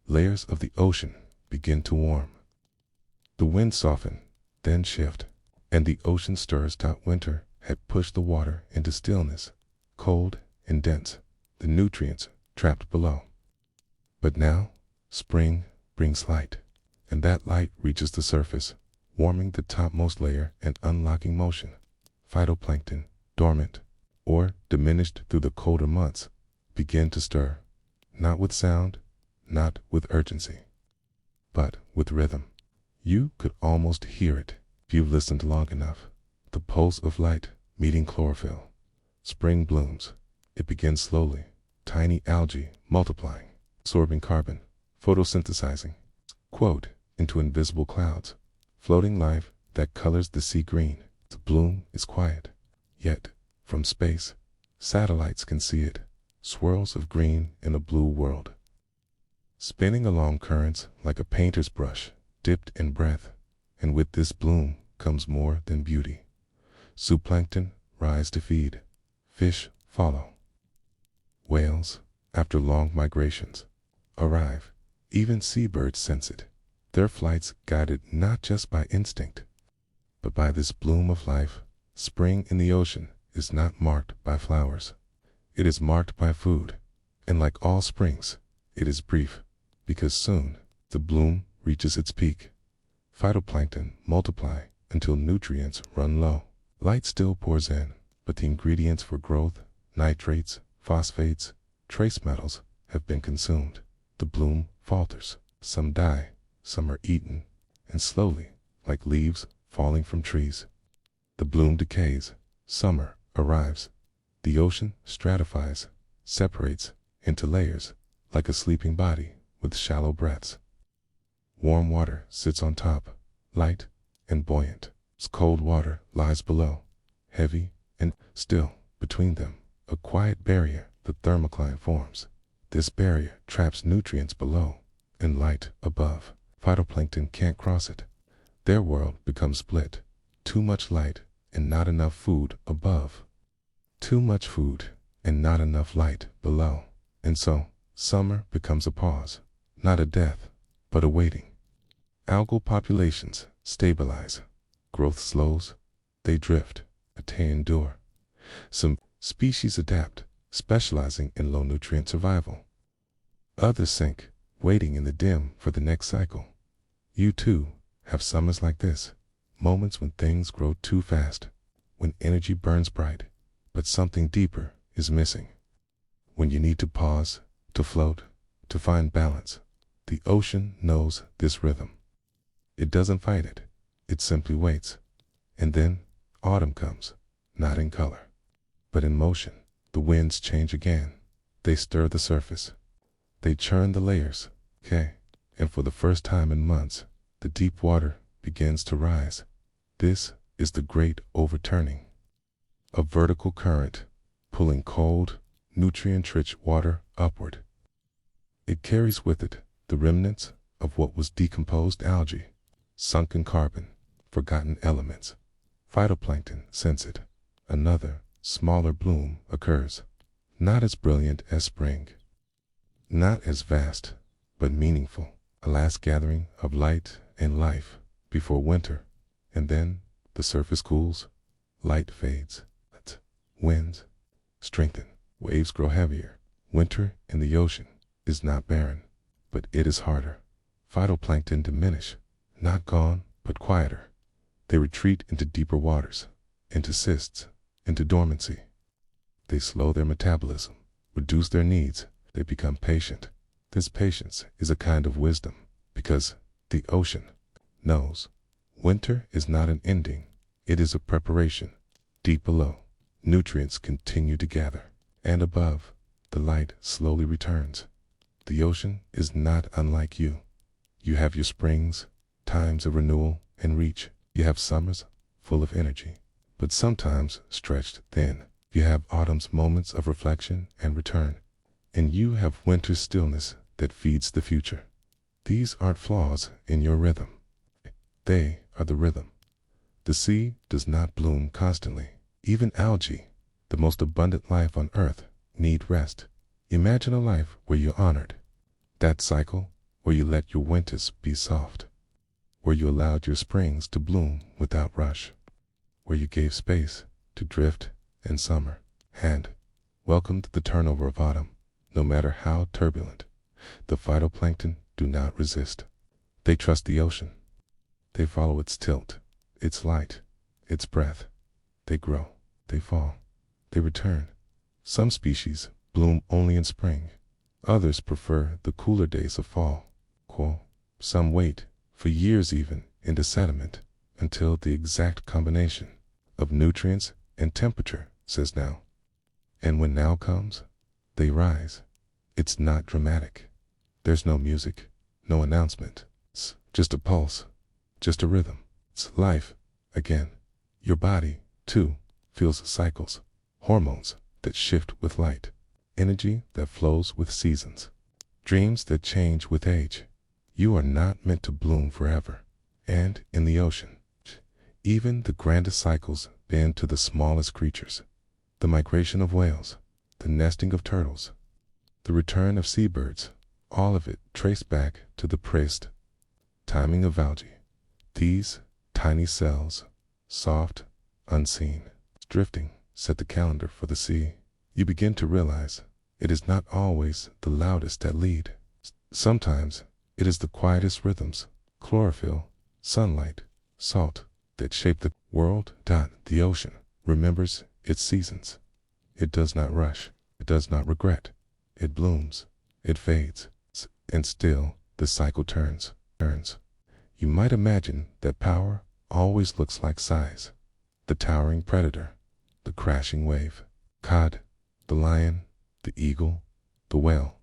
layers of the ocean begin to warm. The winds soften, then shift, and the ocean stirs. Winter had pushed the water into stillness, cold and dense, the nutrients trapped below. But now, spring brings light, and that light reaches the surface, warming the topmost layer and unlocking motion. Phytoplankton, dormant or diminished through the colder months, begin to stir, not with sound, not with urgency, but with rhythm. You could almost hear it if you've listened long enough. The pulse of light meeting chlorophyll. Spring blooms. It begins slowly. Tiny algae multiplying, absorbing carbon, photosynthesizing, quote, into invisible clouds, floating life that colors the sea green. The bloom is quiet, yet from space, satellites can see it, swirls of green in a blue world, spinning along currents like a painter's brush, dipped in breath. And with this bloom comes more than beauty. Zooplankton rise to feed. Fish follow. Whales, after long migrations, arrive. Even seabirds sense it, their flights guided not just by instinct, but by this bloom of life. Spring in the ocean is not marked by flowers. It is marked by food. And like all springs, it is brief, because soon the bloom reaches its peak. Phytoplankton multiply until nutrients run low. Light still pours in, but the ingredients for growth, nitrates, phosphates, trace metals, have been consumed. The bloom falters. Some die, some are eaten, and slowly, like leaves falling from trees, the bloom decays. Summer arrives. The ocean stratifies, separates into layers, like a sleeping body with shallow breaths. Warm water sits on top, light and buoyant. Cold water lies below, heavy and still. Between them, a quiet barrier, the thermocline, forms. This barrier traps nutrients below, and light above. Phytoplankton can't cross it. Their world becomes split. Too much light and not enough food above. Too much food and not enough light below. And so, summer becomes a pause, not a death, but a waiting. Algal populations stabilize. Growth slows. They drift, but they endure. Some species adapt, specializing in low-nutrient survival. Others sink, waiting in the dim for the next cycle. You too have summers like this, moments when things grow too fast, when energy burns bright, but something deeper is missing. When you need to pause, to float, to find balance. The ocean knows this rhythm. It doesn't fight it, it simply waits. And then autumn comes, not in color, but in motion. The winds change again. They stir the surface. They churn the layers. And for the first time in months, the deep water begins to rise. This is the great overturning. A vertical current, pulling cold, nutrient-rich water upward. It carries with it the remnants of what was decomposed algae, sunken carbon, forgotten elements. Phytoplankton sense it. Another, smaller bloom occurs. Not as brilliant as spring. Not as vast, but meaningful. A last gathering of light and life before winter. And then the surface cools. Light fades. Winds strengthen. Waves grow heavier. Winter in the ocean is not barren, but it is harder. Phytoplankton diminish. Not gone, but quieter. They retreat into deeper waters, into cysts, into dormancy. They slow their metabolism, reduce their needs. They become patient. This patience is a kind of wisdom, because the ocean knows winter is not an ending, it is a preparation. Deep below, nutrients continue to gather, and above, the light slowly returns. The ocean is not unlike you. You have your springs, times of renewal and reach. You have summers full of energy, but sometimes stretched thin. You have autumn's moments of reflection and return, and you have winter's stillness that feeds the future. These aren't flaws in your rhythm. They are the rhythm. The sea does not bloom constantly. Even algae, the most abundant life on earth, need rest. Imagine a life where you're honored. That cycle where you let your winters be soft, where you allowed your springs to bloom without rush, where you gave space to drift and summer, and welcomed the turnover of autumn. No matter how turbulent, the phytoplankton do not resist. They trust the ocean. They follow its tilt, its light, its breath. They grow, they fall, they return. Some species bloom only in spring. Others prefer the cooler days of fall. Some wait, for years even, into sediment, until the exact combination of nutrients and temperature says now. And when now comes, they rise. It's not dramatic. There's no music, no announcement. It's just a pulse, just a rhythm. It's life, again. Your body, too, feels cycles, hormones that shift with light, energy that flows with seasons, dreams that change with age. You are not meant to bloom forever. And in the ocean, even the grandest cycles bend to the smallest creatures. The migration of whales, the nesting of turtles, the return of seabirds, all of it traced back to the precise timing of algae. These tiny cells, soft, unseen, drifting, set the calendar for the sea. You begin to realize it is not always the loudest that lead. Sometimes it is the quietest rhythms, chlorophyll, sunlight, salt, that shape the world. The ocean remembers its seasons. It does not rush. It does not regret. It blooms. It fades. And still the cycle turns. You might imagine that power always looks like size. The towering predator, the crashing wave, cod, the lion, the eagle, the whale.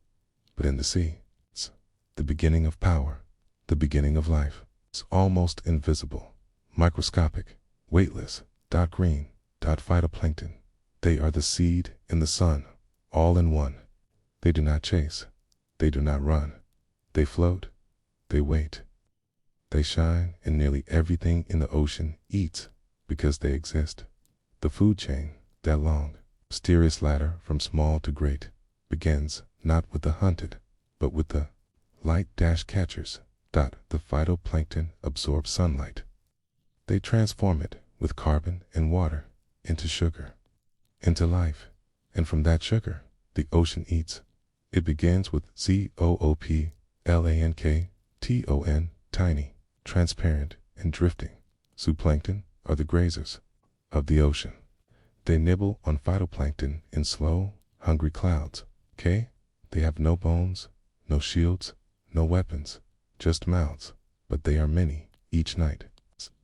But in the sea, it's the beginning of power, the beginning of life. It's almost invisible, microscopic, weightless, green, phytoplankton. They are the seed and the sun, all in one. They do not chase. They do not run. They float, they wait, they shine, and nearly everything in the ocean eats because they exist. The food chain, that long, mysterious ladder from small to great, begins not with the hunted, but with the light-catchers. The phytoplankton absorb sunlight. They transform it with carbon and water into sugar, into life, and from that sugar, the ocean eats. It begins with zooplankton, tiny, transparent, and drifting. Zooplankton are the grazers of the ocean. They nibble on phytoplankton in slow, hungry clouds. They have no bones, no shields, no weapons, just mouths, but they are many each night.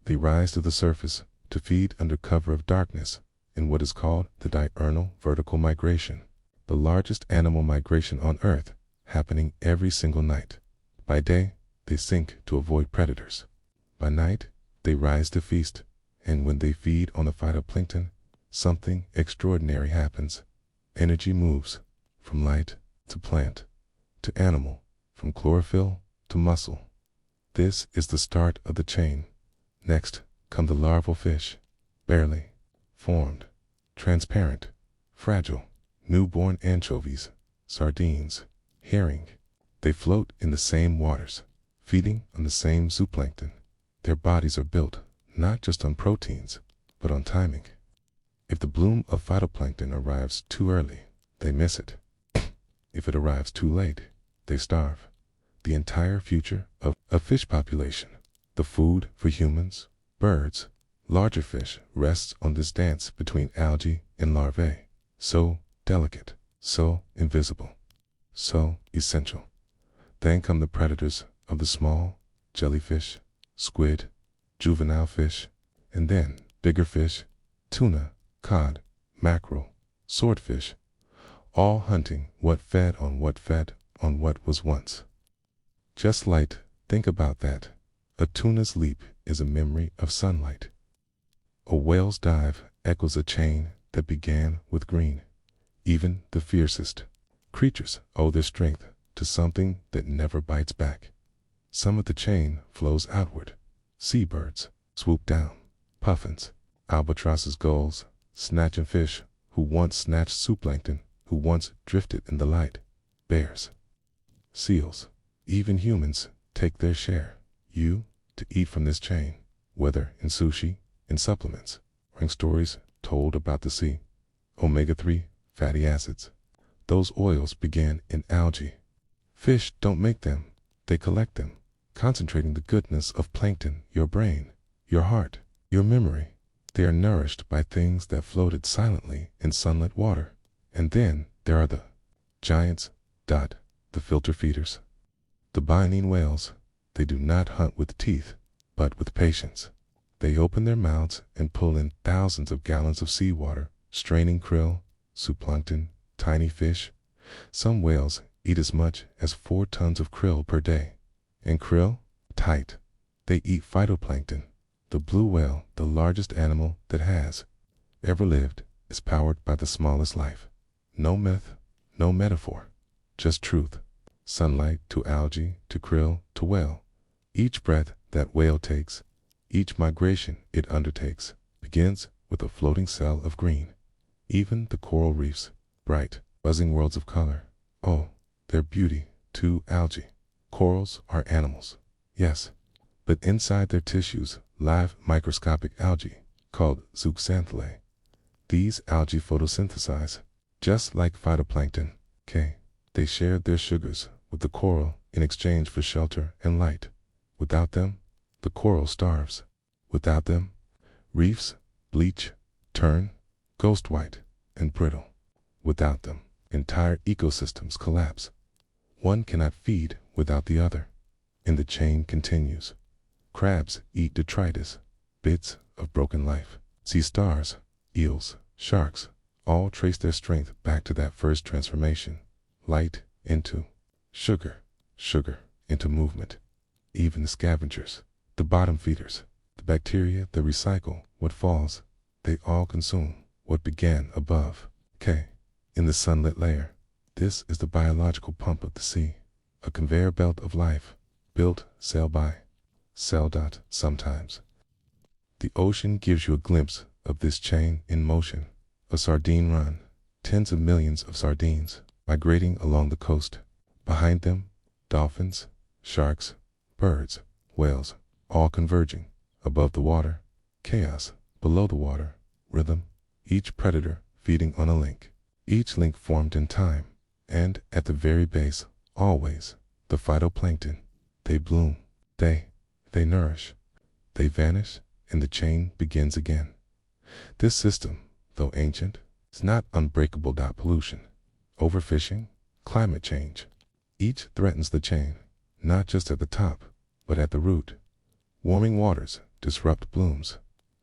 They rise to the surface to feed under cover of darkness in what is called the diurnal vertical migration, the largest animal migration on Earth, happening every single night. By day, they sink to avoid predators. By night, they rise to feast, and when they feed on the phytoplankton, something extraordinary happens. Energy moves from light to plant to animal, from chlorophyll to muscle. This is the start of the chain. Next come the larval fish, barely formed, transparent, fragile, newborn anchovies, sardines, herring. They float in the same waters, feeding on the same zooplankton. Their bodies are built not just on proteins, but on timing. If the bloom of phytoplankton arrives too early, they miss it. If it arrives too late, they starve. The entire future of a fish population, the food for humans, birds, larger fish, rests on this dance between algae and larvae, so delicate, so invisible, so essential. Then come the predators of the small, jellyfish, squid, juvenile fish, and then bigger fish, tuna, cod, mackerel, swordfish, all hunting what fed on what was once. Just light, think about that. A tuna's leap is a memory of sunlight. A whale's dive echoes a chain that began with green. Even the fiercest creatures owe their strength to something that never bites back. Some of the chain flows outward. Seabirds swoop down. Puffins, albatrosses, gulls, snatching fish who once snatched zooplankton, who once drifted in the light. Bears, seals, even humans take their share. You to eat from this chain, whether in sushi, in supplements, or in stories told about the sea. Omega-3 fatty acids. Those oils began in algae. Fish don't make them, they collect them, concentrating the goodness of plankton, your brain, your heart, your memory. They are nourished by things that floated silently in sunlit water. And then there are the giants, the filter feeders. The baleen whales, they do not hunt with teeth, but with patience. They open their mouths and pull in thousands of gallons of seawater, straining krill, zooplankton, tiny fish. Some whales eat as much as 4 tons of krill per day. And krill, tight. They eat phytoplankton. The blue whale, the largest animal that has ever lived, is powered by the smallest life. No myth, no metaphor, just truth. Sunlight to algae, to krill, to whale. Each breath that whale takes, each migration it undertakes, begins with a floating cell of green. Even the coral reefs, bright, buzzing worlds of color. Oh, their beauty, to algae. Corals are animals, yes, but inside their tissues, live microscopic algae, called zooxanthellae. These algae photosynthesize, just like phytoplankton. They share their sugars with the coral in exchange for shelter and light. Without them, the coral starves. Without them, reefs bleach, turn ghost white, and brittle. Without them, entire ecosystems collapse. One cannot feed without the other. And the chain continues. Crabs eat detritus, bits of broken life. Sea stars, eels, sharks, all trace their strength back to that first transformation. Light into sugar, sugar into movement. Even the scavengers, the bottom feeders, the bacteria that recycle what falls, they all consume what began above. In the sunlit layer, this is the biological pump of the sea. a conveyor belt of life, built cell by cell. Sometimes the ocean gives you a glimpse of this chain in motion. A sardine run, tens of millions of sardines migrating along the coast. Behind them, dolphins, sharks, birds, whales, all converging. Above the water, chaos. Below the water, rhythm. Each predator feeding on a link. Each link formed in time. And at the very base, always, the phytoplankton. They bloom. They nourish. They vanish, and the chain begins again. This system, though ancient, is not unbreakable. Pollution, overfishing, climate change. Each threatens the chain, not just at the top, but at the root. Warming waters disrupt blooms.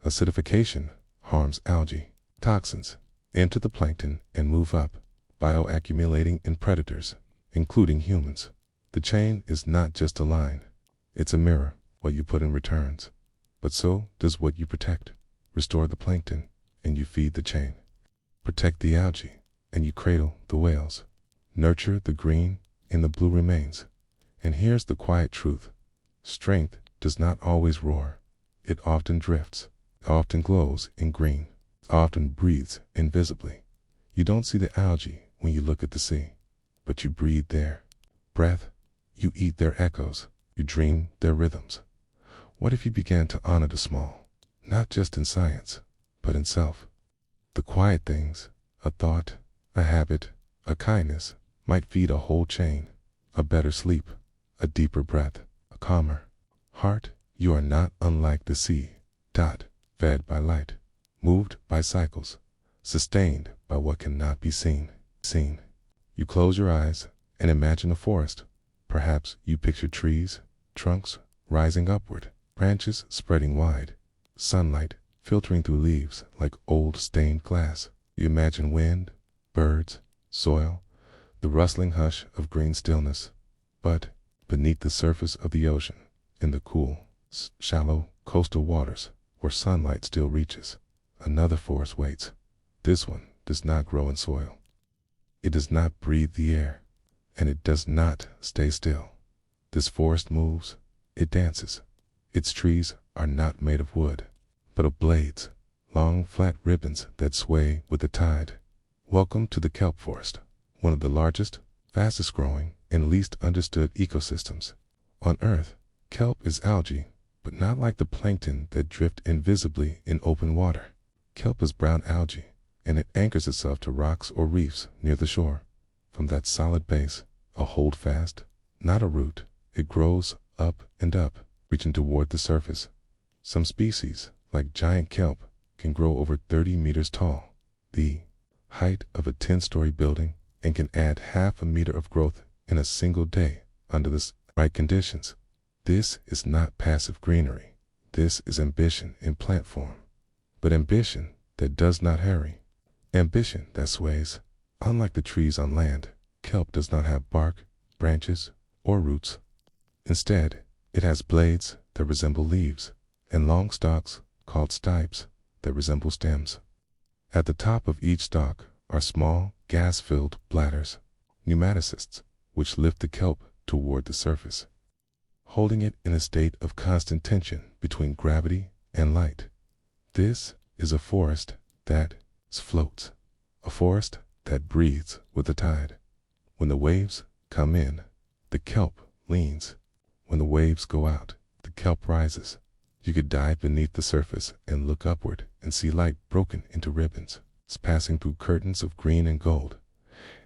Acidification harms algae. Toxins enter the plankton and move up, bioaccumulating in predators, including humans. The chain is not just a line. It's a mirror. What you put in returns. But so does what you protect. Restore the plankton, and you feed the chain. Protect the algae, and you cradle the whales. Nurture the green, and the blue remains. And here's the quiet truth. Strength does not always roar. It often drifts, often glows in green, often breathes invisibly. You don't see the algae when you look at the sea, but you breathe their breath, you eat their echoes, you dream their rhythms. What if you began to honor the small, not just in science, but in self? The quiet things, a thought, a habit, a kindness, might feed a whole chain. A better sleep, a deeper breath, a calmer heart. You are not unlike the sea. Fed by light, moved by cycles, sustained by what cannot be seen. You close your eyes and imagine a forest. Perhaps you picture trees, trunks rising upward, branches spreading wide, sunlight filtering through leaves like old stained glass. You imagine wind, birds, soil, the rustling hush of green stillness. But beneath the surface of the ocean, in the cool, shallow coastal waters where sunlight still reaches, another forest waits. This one does not grow in soil. It does not breathe the air, and it does not stay still. This forest moves, it dances. Its trees are not made of wood, but of blades, long flat ribbons that sway with the tide. Welcome to the kelp forest, one of the largest, fastest growing, and least understood ecosystems on Earth. Kelp is algae, but not like the plankton that drift invisibly in open water. Kelp is brown algae, and it anchors itself to rocks or reefs near the shore. From that solid base, a holdfast, not a root, it grows up and up, reaching toward the surface. Some species, like giant kelp, can grow over 30 meters tall, the height of a 10-story building, and can add half a meter of growth in a single day under the right conditions. This is not passive greenery. This is ambition in plant form. But ambition that does not hurry. Ambition that sways. Unlike the trees on land, kelp does not have bark, branches, or roots. Instead, it has blades that resemble leaves, and long stalks, called stipes, that resemble stems. At the top of each stalk are small, gas-filled bladders, pneumatocysts, which lift the kelp toward the surface, holding it in a state of constant tension between gravity and light. This is a forest that floats, a forest that breathes with the tide. When the waves come in, the kelp leans. When the waves go out, the kelp rises. You could dive beneath the surface and look upward and see light broken into ribbons, passing through curtains of green and gold.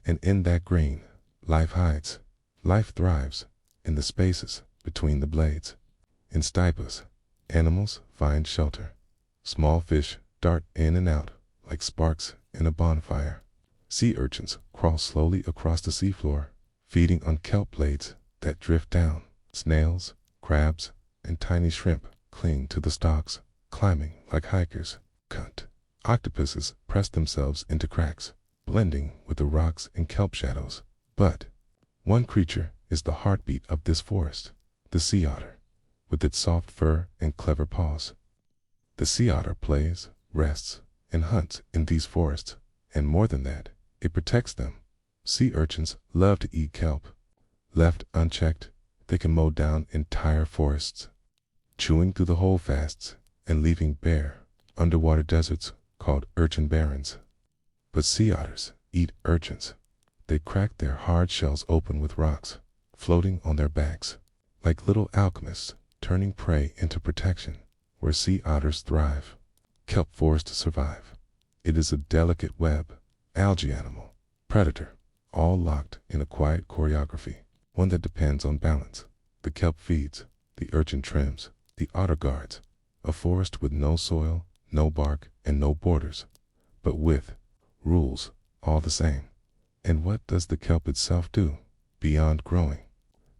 And in that green, life hides. Life thrives in the spaces between the blades. In stipes, animals find shelter. Small fish dart in and out like sparks in a bonfire. Sea urchins crawl slowly across the seafloor, feeding on kelp blades that drift down. Snails, crabs, and tiny shrimp cling to the stalks, climbing like hikers. Octopuses press themselves into cracks, blending with the rocks and kelp shadows. But one creature is the heartbeat of this forest, the sea otter, with its soft fur and clever paws. The sea otter plays, rests, and hunts in these forests, and more than that, it protects them. Sea urchins love to eat kelp, Left unchecked, they can mow down entire forests, chewing through the holdfasts and leaving bare underwater deserts called urchin barrens. But sea otters eat urchins. They crack their hard shells open with rocks, floating on their backs, like little alchemists turning prey into protection. Where sea otters thrive, kelp forests survive. It is a delicate web, algae animal, predator, all locked in a quiet choreography, one that depends on balance. The kelp feeds, the urchin trims, the otter guards, a forest with no soil, no bark, and no borders, but with rules all the same. And what does the kelp itself do, beyond growing?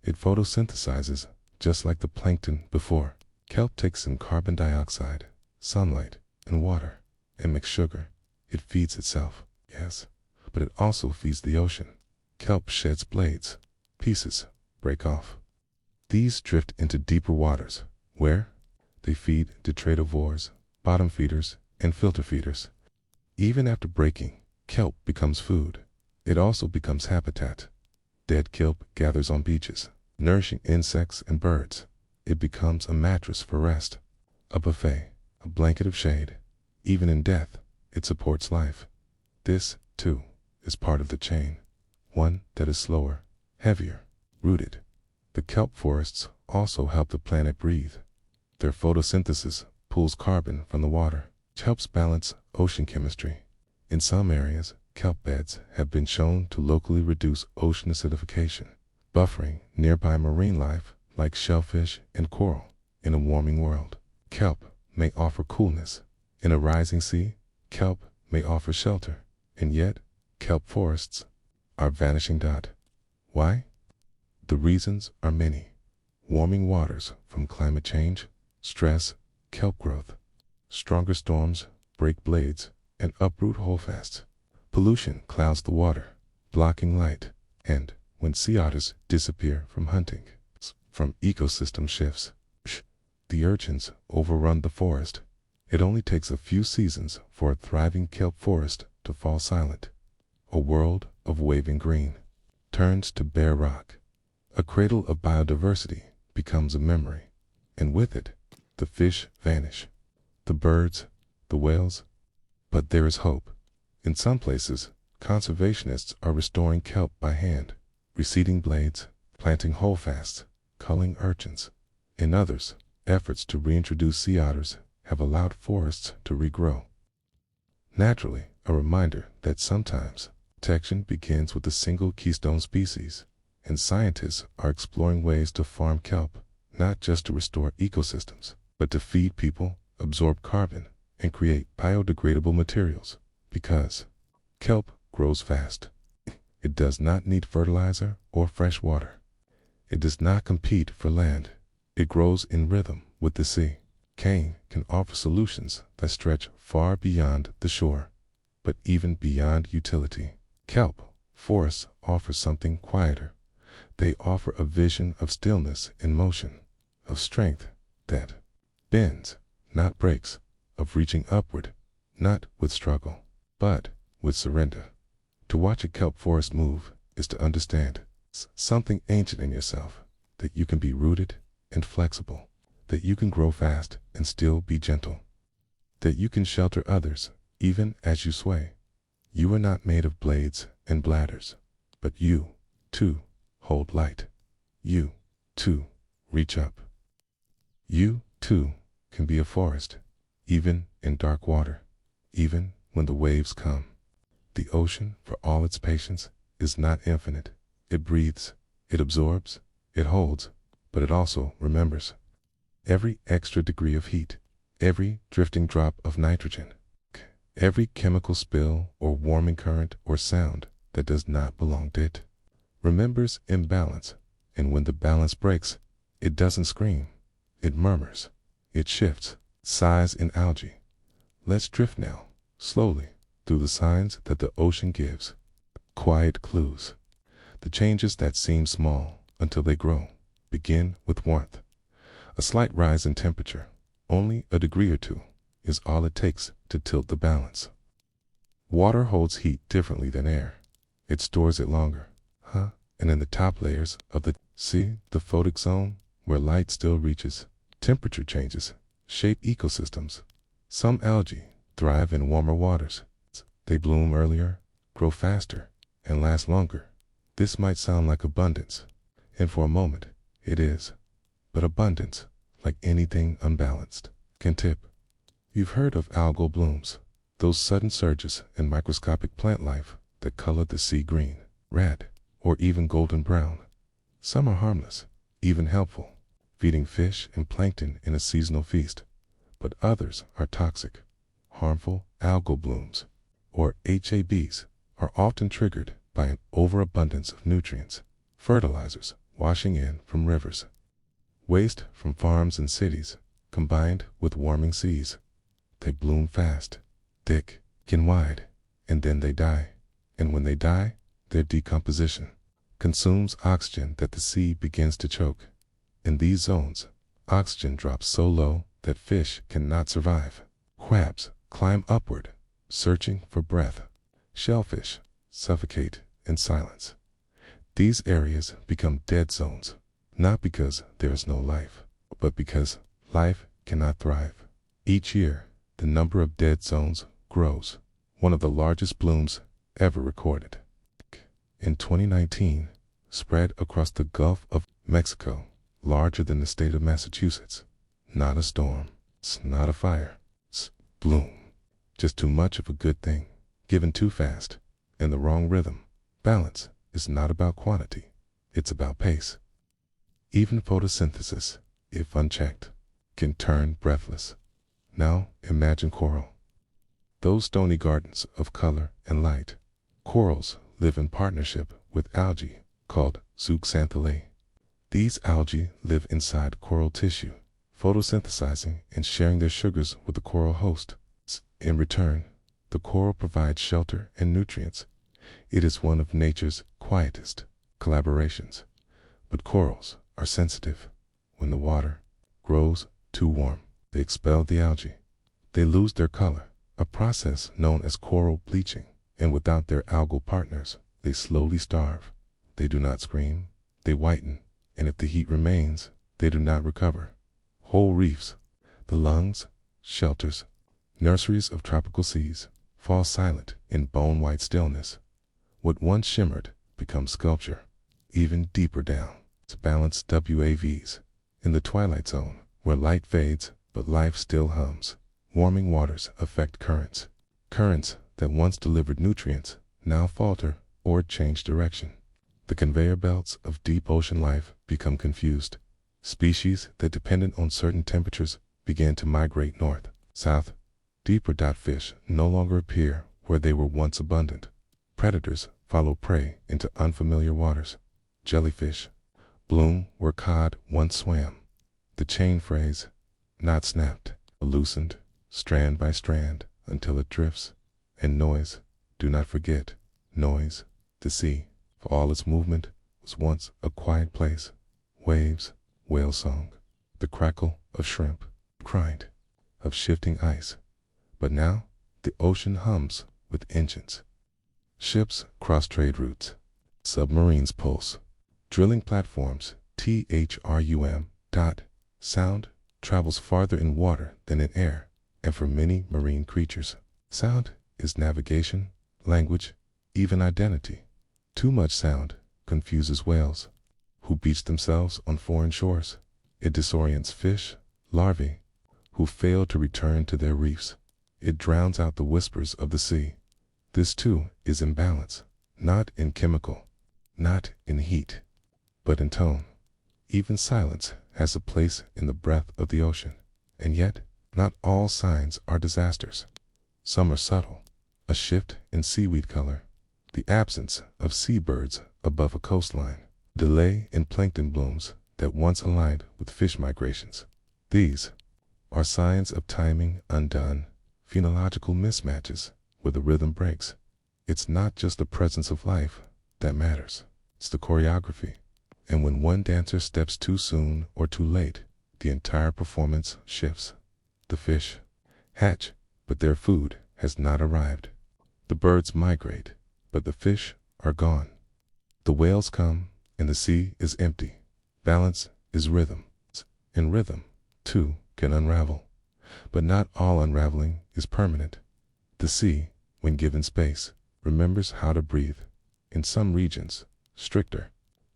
It photosynthesizes, just like the plankton before. Kelp takes in carbon dioxide, sunlight, and water, and makes sugar. It feeds itself, yes, but it also feeds the ocean. Kelp sheds blades, pieces break off. These drift into deeper waters, where they feed detritivores, bottom feeders, and filter feeders. Even after breaking, kelp becomes food. It also becomes habitat. Dead kelp gathers on beaches, nourishing insects and birds. It becomes a mattress for rest, a buffet, a blanket of shade. Even in death, it supports life. This, too, is part of the chain, one that is slower, heavier, rooted. The kelp forests also help the planet breathe. Their photosynthesis pulls carbon from the water, which helps balance ocean chemistry. In some areas, kelp beds have been shown to locally reduce ocean acidification, buffering nearby marine life like shellfish and coral. In a warming world, kelp may offer coolness. In a rising sea, kelp may offer shelter. And yet, kelp forests are vanishing. Why? The reasons are many. Warming waters from climate change, stress, kelp growth. Stronger storms break blades and uproot holdfasts. Pollution clouds the water, blocking light. And when sea otters disappear from hunting, from ecosystem shifts, the urchins overrun the forest. It only takes a few seasons for a thriving kelp forest to fall silent. A world of waving green turns to bare rock. A cradle of biodiversity becomes a memory, and with it, the fish vanish, the birds, the whales. But there is hope. In some places, conservationists are restoring kelp by hand, reseeding blades, planting holdfasts, culling urchins. In others, efforts to reintroduce sea otters have allowed forests to regrow. Naturally, a reminder that sometimes protection begins with a single keystone species, and scientists are exploring ways to farm kelp, not just to restore ecosystems, but to feed people, absorb carbon, and create biodegradable materials. Because kelp grows fast. It does not need fertilizer or fresh water. It does not compete for land. It grows in rhythm with the sea. Cane can offer solutions that stretch far beyond the shore, but even beyond utility. Kelp forests offer something quieter. They offer a vision of stillness in motion, of strength that bends, not breaks, of reaching upward, not with struggle, but with surrender. To watch a kelp forest move is to understand something ancient in yourself, that you can be rooted and flexible, that you can grow fast and still be gentle, that you can shelter others even as you sway. You are not made of blades and bladders, but you, too, hold light. You, too, reach up. You, too, can be a forest, even in dark water, even when the waves come. The ocean, for all its patience, is not infinite. It breathes, it absorbs, it holds, but it also remembers. Every extra degree of heat, every drifting drop of nitrogen, every chemical spill or warming current or sound that does not belong to it, remembers imbalance, and when the balance breaks, it doesn't scream, it murmurs, it shifts, sighs in algae. Let's drift now, slowly, through the signs that the ocean gives, quiet clues. The changes that seem small until they grow begin with warmth. A slight rise in temperature, only a degree or two, is all it takes to tilt the balance. Water holds heat differently than air. It stores it longer. And in the top layers of the sea, the photic zone, where light still reaches, temperature changes shape ecosystems. Some algae thrive in warmer waters. They bloom earlier, grow faster, and last longer. This might sound like abundance, and for a moment, it is. But abundance, like anything unbalanced, can tip. You've heard of algal blooms, those sudden surges in microscopic plant life that color the sea green, red, or even golden brown. Some are harmless, even helpful, feeding fish and plankton in a seasonal feast. But others are toxic. Harmful algal blooms, or HABs, are often triggered by an overabundance of nutrients, fertilizers washing in from rivers, waste from farms and cities, combined with warming seas. They bloom fast, thick, and wide, and then they die. And when they die, their decomposition consumes oxygen that the sea begins to choke. In these zones, oxygen drops so low that fish cannot survive. Crabs climb upward, searching for breath. Shellfish suffocate in silence. These areas become dead zones, not because there is no life, but because life cannot thrive. Each year, the number of dead zones grows, one of the largest blooms ever recorded. In 2019, spread across the Gulf of Mexico, larger than the state of Massachusetts. Not a storm, it's not a fire, it's bloom. Just too much of a good thing, given too fast, in the wrong rhythm. Balance is not about quantity, it's about pace. Even photosynthesis, if unchecked, can turn breathless. Now imagine coral. Those stony gardens of color and light. Corals live in partnership with algae called zooxanthellae. These algae live inside coral tissue, photosynthesizing and sharing their sugars with the coral host. In return, the coral provides shelter and nutrients. It is one of nature's quietest collaborations. But corals are sensitive. When the water grows too warm, they expel the algae. They lose their color, a process known as coral bleaching, and without their algal partners, they slowly starve. They do not scream, they whiten, and if the heat remains, they do not recover. Whole reefs, the lungs, shelters, nurseries of tropical seas, fall silent in bone-white stillness. What once shimmered becomes sculpture. Even deeper down, to balance WAVs. In the twilight zone, where light fades but life still hums, warming waters affect currents. Currents that once delivered nutrients now falter or change direction. The conveyor belts of deep ocean life become confused. Species that depended on certain temperatures began to migrate north, south. Deeper fish no longer appear where they were once abundant. Predators follow prey into unfamiliar waters. Jellyfish bloom where cod once swam. The chain phrase, not snapped, loosened, strand by strand, until it drifts. And noise, do not forget, noise. The sea, for all its movement, was once a quiet place. Waves, whale song, the crackle of shrimp, grind of shifting ice. But now, the ocean hums with engines. Ships cross trade routes. Submarines pulse. Drilling platforms, THRUM. Sound travels farther in water than in air, and for many marine creatures, sound is navigation, language, even identity. Too much sound confuses whales, who beach themselves on foreign shores. It disorients fish, larvae, who fail to return to their reefs. It drowns out the whispers of the sea. This too is imbalance, not in chemical, not in heat, but in tone. Even silence has a place in the breath of the ocean. And yet, not all signs are disasters. Some are subtle. A shift in seaweed color, the absence of seabirds above a coastline, delay in plankton blooms that once aligned with fish migrations. These are signs of timing undone, phenological mismatches where the rhythm breaks. It's not just the presence of life that matters, it's the choreography. And when one dancer steps too soon or too late, the entire performance shifts. The fish hatch, but their food has not arrived. The birds migrate, but the fish are gone. The whales come, and the sea is empty. Balance is rhythm. And rhythm, too, can unravel. But not all unraveling is permanent. The sea, when given space, remembers how to breathe. In some regions, stricter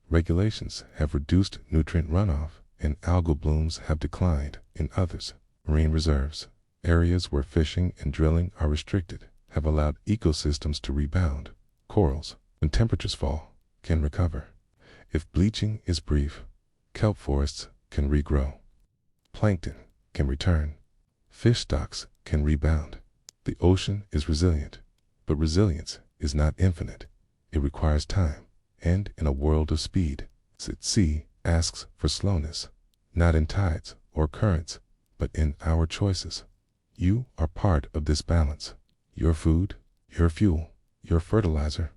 regulations have reduced nutrient runoff, and algal blooms have declined. In others, marine reserves, areas where fishing and drilling are restricted, have allowed ecosystems to rebound. Corals, when temperatures fall, can recover. If bleaching is brief, kelp forests can regrow. Plankton can return. Fish stocks can rebound. The ocean is resilient, but resilience is not infinite. It requires time, and in a world of speed, the sea asks for slowness, not in tides or currents, but in our choices. You are part of this balance. Your food, your fuel, your fertilizer,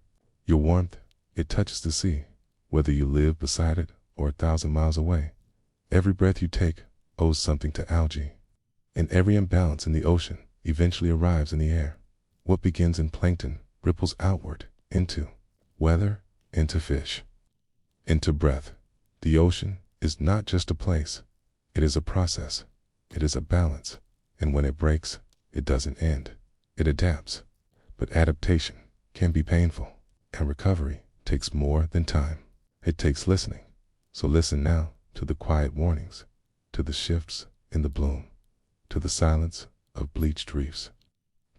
your warmth, it touches the sea, whether you live beside it or 1,000 miles away. Every breath you take owes something to algae, and every imbalance in the ocean eventually arrives in the air. What begins in plankton ripples outward into weather, into fish, into breath. The ocean is not just a place. It is a process. It is a balance. And when it breaks, it doesn't end. It adapts. But adaptation can be painful, and recovery takes more than time. It takes listening. So listen now to the quiet warnings, to the shifts in the bloom, to the silence of bleached reefs,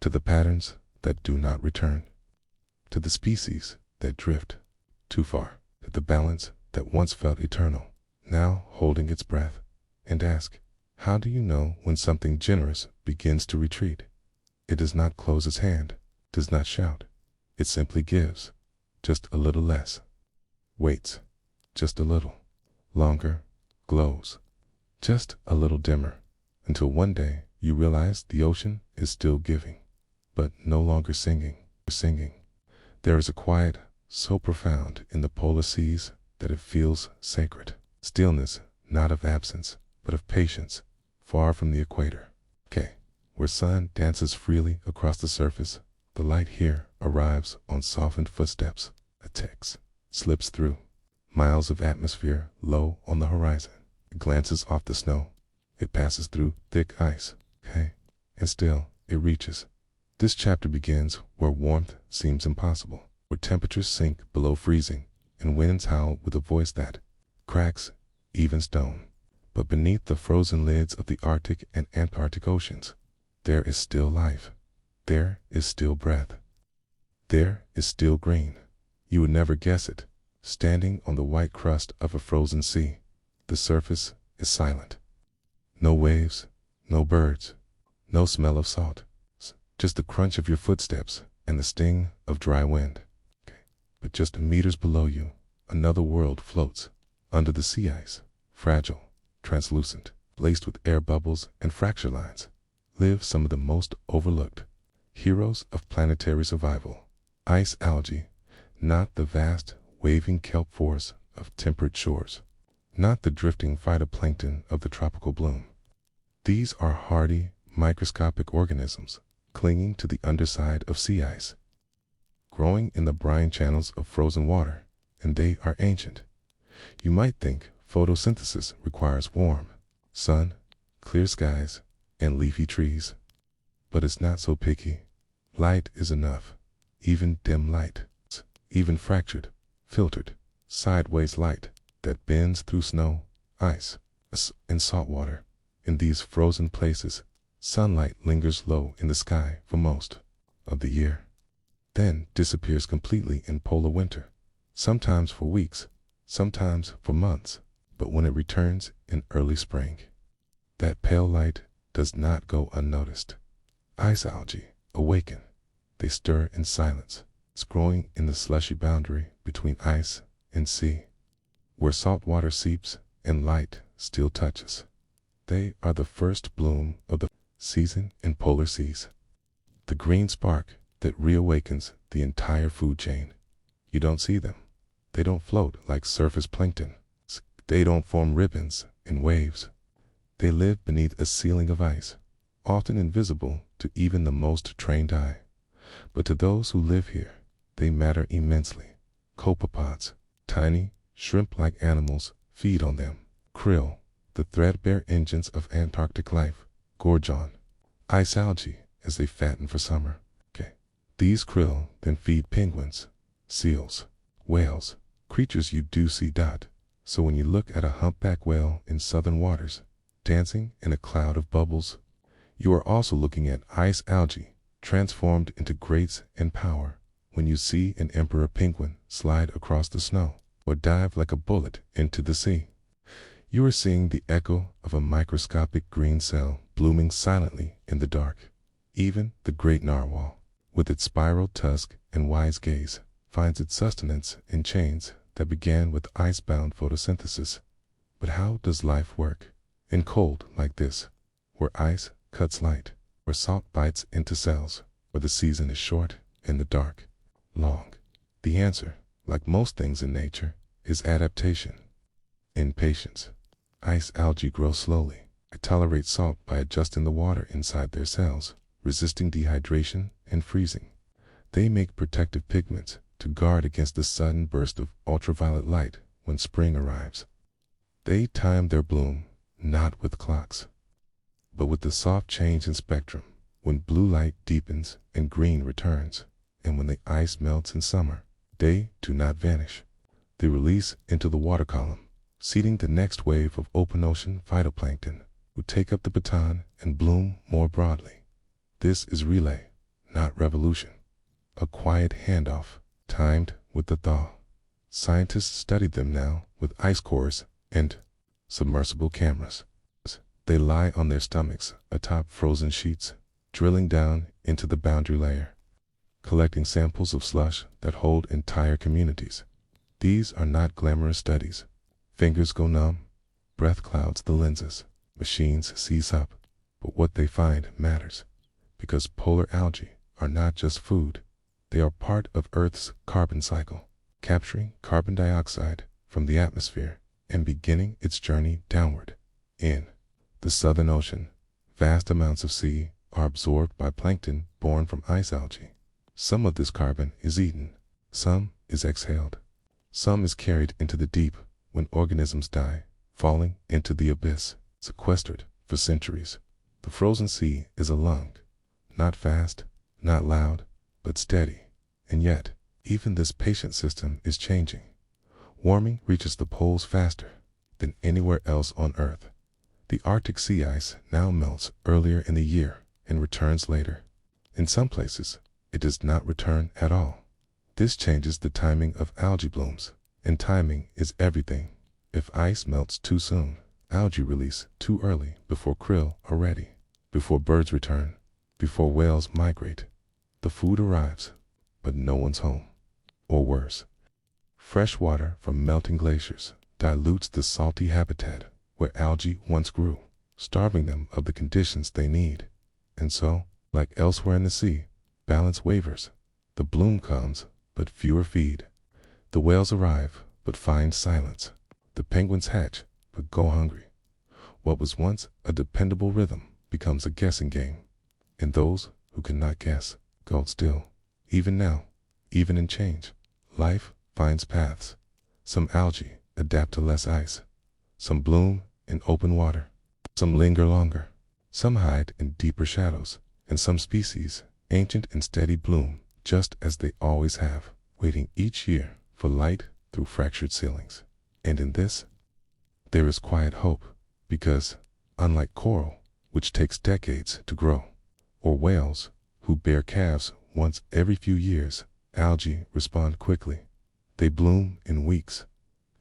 to the patterns that do not return, to the species that drift too far, to the balance that once felt eternal, now holding its breath. And ask, how do you know when something generous begins to retreat? It does not close its hand, does not shout. It simply gives, just a little less. Waits, just a little. Longer, glows, just a little dimmer, until one day you realize the ocean is still giving, but no longer singing. There is a quiet so profound in the polar seas that it feels sacred. Stillness, not of absence, but of patience, far from the equator. Where sun dances freely across the surface, the light here arrives on softened footsteps. A text slips through. Miles of atmosphere low on the horizon. It glances off the snow. It passes through thick ice. And still it reaches. This chapter begins where warmth seems impossible, where temperatures sink below freezing, and winds howl with a voice that cracks even stone. But beneath the frozen lids of the Arctic and Antarctic oceans, there is still life. There is still breath. There is still green. You would never guess it. Standing on the white crust of a frozen sea, the surface is silent. No waves, no birds, no smell of salt. Just the crunch of your footsteps and the sting of dry wind. But just meters below you, another world floats. Under the sea ice, fragile, translucent, laced with air bubbles and fracture lines, live some of the most overlooked heroes of planetary survival. Ice algae, not the vast, waving kelp forests of temperate shores, not the drifting phytoplankton of the tropical bloom. These are hardy, microscopic organisms clinging to the underside of sea ice, growing in the brine channels of frozen water, and they are ancient. You might think photosynthesis requires warm sun, clear skies, and leafy trees, but it's not so picky. Light is enough, even dim light, even fractured, filtered, sideways light that bends through snow, ice, and salt water. In these frozen places, sunlight lingers low in the sky for most of the year, then disappears completely in polar winter, sometimes for weeks, sometimes for months. But when it returns in early spring, that pale light does not go unnoticed. Ice algae awaken. They stir in silence, growing in the slushy boundary between ice and sea, where salt water seeps and light still touches. They are the first bloom of the season in polar seas, the green spark that reawakens the entire food chain. You don't see them. They don't float like surface plankton. They don't form ribbons and waves. They live beneath a ceiling of ice, often invisible to even the most trained eye. But to those who live here, they matter immensely. Copepods, Tiny, shrimp-like animals feed on them. Krill, the threadbare engines of Antarctic life, gorge on ice algae as they fatten for summer. These krill then feed penguins, seals, whales, creatures you do see. So when you look at a humpback whale in southern waters, dancing in a cloud of bubbles, you are also looking at ice algae transformed into grace and power. When you see an emperor penguin slide across the snow or dive like a bullet into the sea, you are seeing the echo of a microscopic green cell blooming silently in the dark. Even the great narwhal, with its spiral tusk and wise gaze, finds its sustenance in chains that began with ice-bound photosynthesis. But how does life work in cold like this, where ice cuts light, where salt bites into cells, where the season is short and the dark long? The answer, like most things in nature, is adaptation and patience. Ice algae grow slowly. They tolerate salt by adjusting the water inside their cells, resisting dehydration and freezing. They make protective pigments to guard against the sudden burst of ultraviolet light when spring arrives. They time their bloom not with clocks, but with the soft change in spectrum, when blue light deepens and green returns, and when the ice melts in summer. They do not vanish. They release into the water column, seeding the next wave of open ocean phytoplankton, who take up the baton and bloom more broadly. This is relay, not revolution. A quiet handoff, timed with the thaw. Scientists study them now with ice cores and submersible cameras. They lie on their stomachs atop frozen sheets, drilling down into the boundary layer, collecting samples of slush that hold entire communities. These are not glamorous studies. Fingers go numb, breath clouds the lenses, machines seize up, but what they find matters. Because polar algae are not just food, they are part of Earth's carbon cycle, capturing carbon dioxide from the atmosphere and beginning its journey downward. In the Southern Ocean, vast amounts of sea are absorbed by plankton born from ice algae. Some of this carbon is eaten, some is exhaled, some is carried into the deep when organisms die, falling into the abyss, sequestered for centuries. The frozen sea is a lung. Not fast, not loud, but steady. And yet, even this patient system is changing. Warming reaches the poles faster than anywhere else on Earth. The Arctic sea ice now melts earlier in the year and returns later. In some places, it does not return at all. This changes the timing of algae blooms, and timing is everything. If ice melts too soon, algae release too early before krill are ready, before birds return, before whales migrate. The food arrives, but no one's home. Or worse, fresh water from melting glaciers dilutes the salty habitat where algae once grew, starving them of the conditions they need. And so, like elsewhere in the sea, balance wavers. The bloom comes, but fewer feed. The whales arrive, but find silence. The penguins hatch, but go hungry. What was once a dependable rhythm becomes a guessing game. And those who cannot guess go still. Even now, even in change, life finds paths. Some algae adapt to less ice. Some bloom in open water. Some linger longer. Some hide in deeper shadows. And some species, ancient and steady, bloom just as they always have, waiting each year for light through fractured ceilings. And in this, there is quiet hope, because, unlike coral, which takes decades to grow, or whales, who bear calves once every few years, algae respond quickly. They bloom in weeks.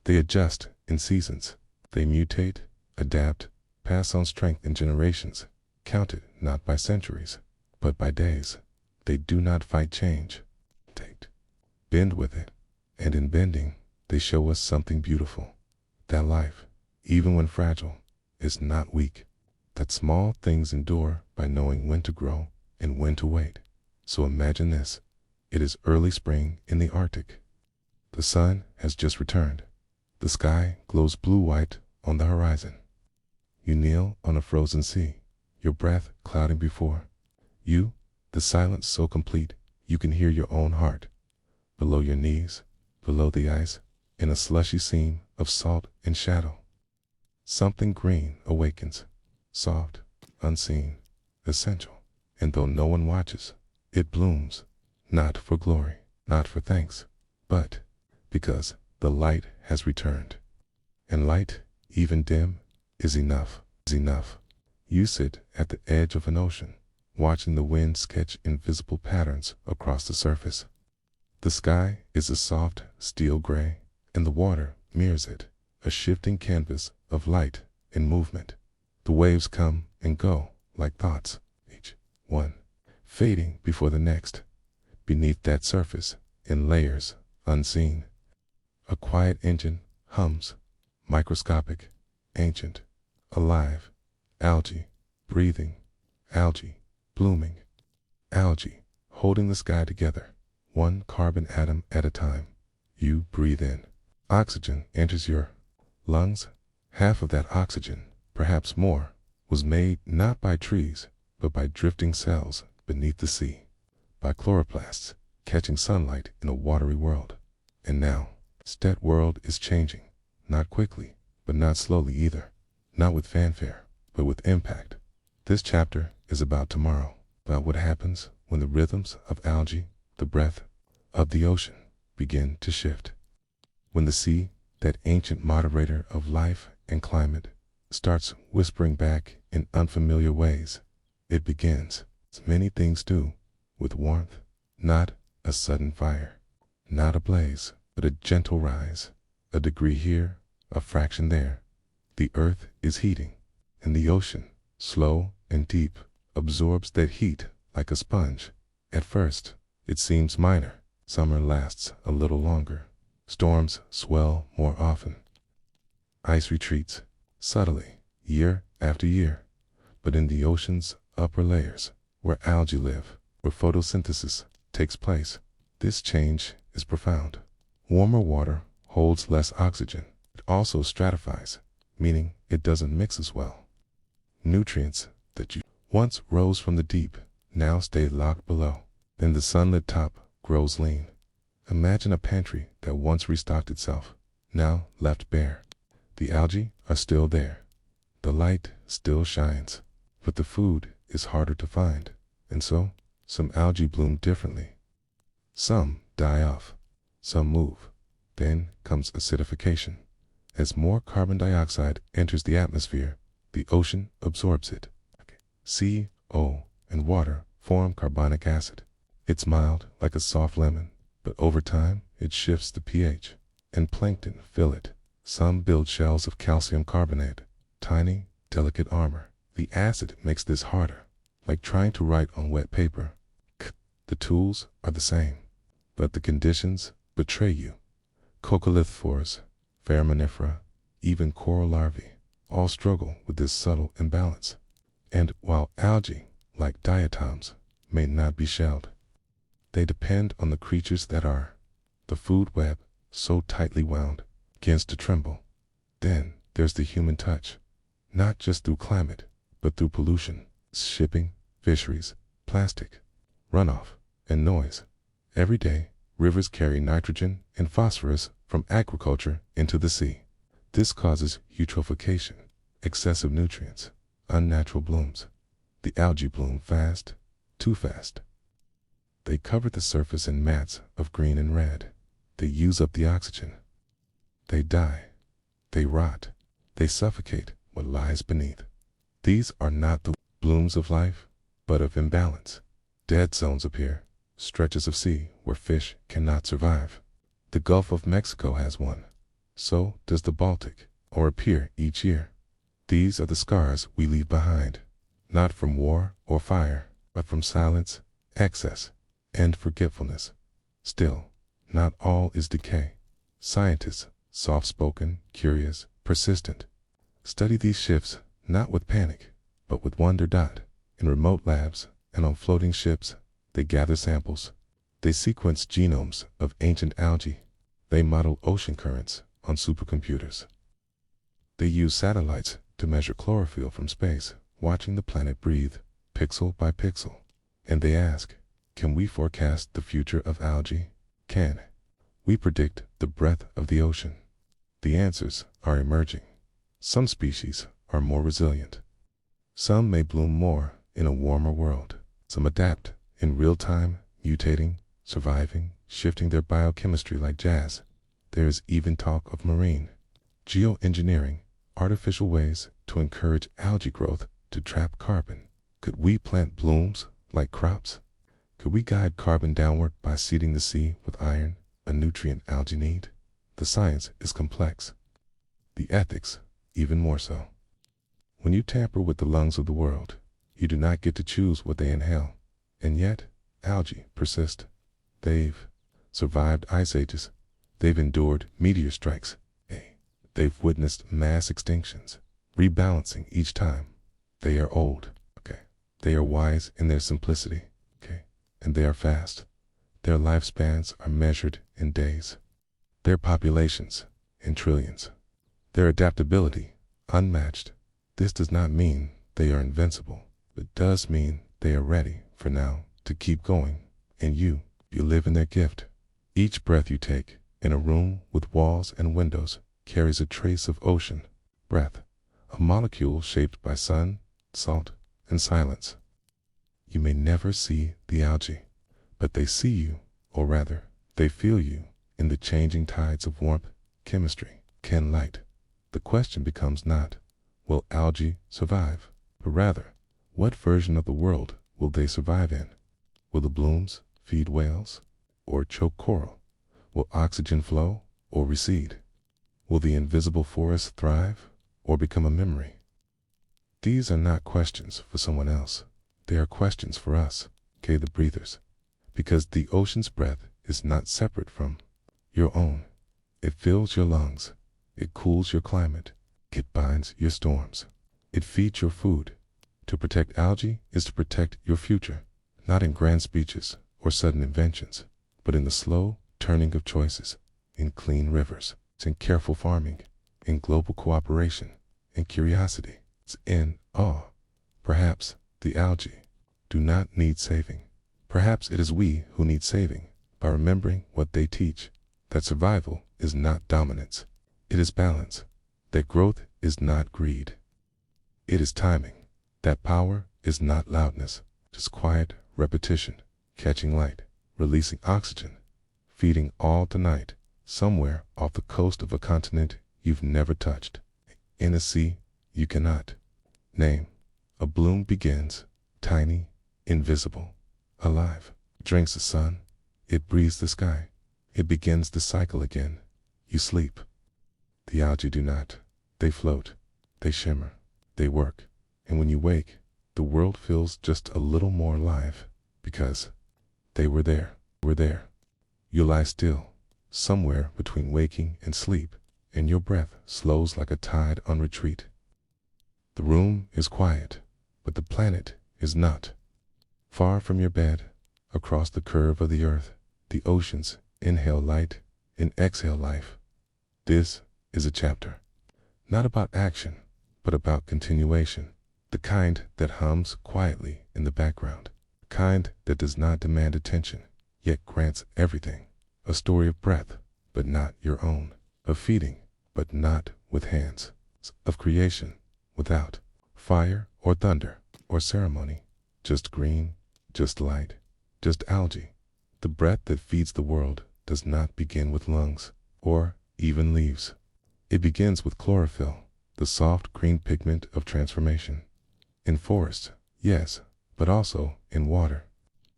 They adjust in seasons. They mutate, adapt, pass on strength in generations, counted not by centuries, but by days. They do not fight change. Bend with it. And in bending, they show us something beautiful. That life, even when fragile, is not weak. That small things endure by knowing when to grow and when to wait. So imagine this. It is early spring in the Arctic. The sun has just returned. The sky glows blue-white on the horizon. You kneel on a frozen sea, your breath clouding before you, the silence so complete you can hear your own heart. Below your knees, below the ice, in a slushy scene of salt and shadow. Something green awakens, soft, unseen, essential, and though no one watches, it blooms, not for glory, not for thanks, but because the light has returned. And light, even dim, is enough, is enough. You sit at the edge of an ocean, watching the wind sketch invisible patterns across the surface. The sky is a soft steel gray, and the water mirrors it, a shifting canvas of light and movement. The waves come and go like thoughts, each one fading before the next. Beneath that surface, in layers unseen, a quiet engine hums, microscopic, ancient, alive, algae, breathing, algae, blooming, algae, holding the sky together, one carbon atom at a time. You breathe in. Oxygen enters your lungs. Half of that oxygen, perhaps more, was made not by trees, but by drifting cells beneath the sea, by chloroplasts catching sunlight in a watery world. And now, that world is changing, not quickly, but not slowly either, not with fanfare, but with impact. This chapter is about tomorrow, about what happens when the rhythms of algae, the breath of the ocean, begin to shift. When the sea, that ancient moderator of life and climate, starts whispering back in unfamiliar ways. It begins, as many things do, with warmth, not a sudden fire, not a blaze, but a gentle rise, a degree here, a fraction there. The earth is heating, and the ocean, slow and deep, absorbs that heat like a sponge. At first, it seems minor. Summer lasts a little longer. Storms swell more often. Ice retreats, subtly, year after year. But in the ocean's upper layers, where algae live, where photosynthesis takes place, this change is profound. Warmer water holds less oxygen. It also stratifies, meaning it doesn't mix as well. Nutrients that once rose from the deep now stay locked below. Then the sunlit top grows lean. Imagine a pantry that once restocked itself, now left bare. The algae are still there. The light still shines, but the food is harder to find, and so some algae bloom differently. Some die off, some move. Then comes acidification. As more carbon dioxide enters the atmosphere, the ocean absorbs it. CO and water form carbonic acid. It's mild like a soft lemon, but over time it shifts the pH, and plankton fill it. Some build shells of calcium carbonate, tiny, delicate armor. The acid makes this harder, like trying to write on wet paper. The tools are the same, but the conditions betray you. Coccolithophores, foraminifera, even coral larvae, all struggle with this subtle imbalance. And while algae, like diatoms, may not be shelled, they depend on the creatures that are. The food web, so tightly wound, begins to tremble. Then there's the human touch, not just through climate, but through pollution, shipping, fisheries, plastic, runoff, and noise. Every day, rivers carry nitrogen and phosphorus from agriculture into the sea. This causes eutrophication, excessive nutrients, unnatural blooms. The algae bloom fast, too fast. They cover the surface in mats of green and red. They use up the oxygen. They die. They rot. They suffocate what lies beneath. These are not the blooms of life, but of imbalance. Dead zones appear, stretches of sea where fish cannot survive. The Gulf of Mexico has one. So does the Baltic, or appear each year. These are the scars we leave behind, not from war or fire, but from silence, excess, and forgetfulness. Still, not all is decay. Scientists, soft-spoken, curious, persistent, study these shifts not with panic, but with wonder. In remote labs and on floating ships, they gather samples. They sequence genomes of ancient algae. They model ocean currents on supercomputers. They use satellites to measure chlorophyll from space, watching the planet breathe, pixel by pixel. And they ask, can we forecast the future of algae? Can We predict the breadth of the ocean. The answers are emerging. Some species are more resilient. Some may bloom more in a warmer world. Some adapt in real time, mutating, surviving, shifting their biochemistry like jazz. There is even talk of marine geoengineering, artificial ways to encourage algae growth to trap carbon. Could we plant blooms like crops? Could we guide carbon downward by seeding the sea with iron, a nutrient algae need? The science is complex. The ethics, even more so. When you tamper with the lungs of the world, you do not get to choose what they inhale. And yet, algae persist. They've survived ice ages. They've endured meteor strikes. They've witnessed mass extinctions, rebalancing each time. They are old. They are wise in their simplicity. And they are fast. Their lifespans are measured in days. Their populations in trillions. Their adaptability unmatched. This does not mean they are invincible. It does mean they are ready for now to keep going. And you live in their gift. Each breath you take in a room with walls and windows carries a trace of ocean breath, a molecule shaped by sun, salt, and silence. You may never see the algae, but they see you, or rather, they feel you in the changing tides of warmth, chemistry, can light. The question becomes not, will algae survive, but rather, what version of the world will they survive in? Will the blooms feed whales, or choke coral? Will oxygen flow, or recede? Will the invisible forest thrive, or become a memory? These are not questions for someone else. They are questions for us, the breathers. Because the ocean's breath is not separate from your own. It fills your lungs. It cools your climate. It binds your storms. It feeds your food. To protect algae is to protect your future, not in grand speeches or sudden inventions, but in the slow turning of choices, in clean rivers, in careful farming, in global cooperation, in curiosity, in awe. Perhaps the algae do not need saving. Perhaps it is we who need saving by remembering what they teach, that survival is not dominance, it is balance, that growth is not greed, it is timing, that power is not loudness, just quiet repetition, catching light, releasing oxygen, feeding all tonight, somewhere off the coast of a continent you've never touched, in a sea you cannot name. A bloom begins, tiny, invisible, alive, drinks the sun, it breathes the sky, it begins the cycle again. You sleep. The algae do not. They float, they shimmer, they work, and when you wake, the world feels just a little more alive, because they were there. You lie still, somewhere between waking and sleep, and your breath slows like a tide on retreat. The room is quiet, but the planet is not. Far from your bed, across the curve of the earth, the oceans inhale light and exhale life. This is a chapter, not about action, but about continuation, the kind that hums quietly in the background, the kind that does not demand attention, yet grants everything. A story of breath, but not your own, of feeding, but not with hands, of creation, without fire or thunder or ceremony, just green, just light, just algae. The breath that feeds the world does not begin with lungs or even leaves. It begins with chlorophyll, the soft green pigment of transformation. In forests, yes, but also in water,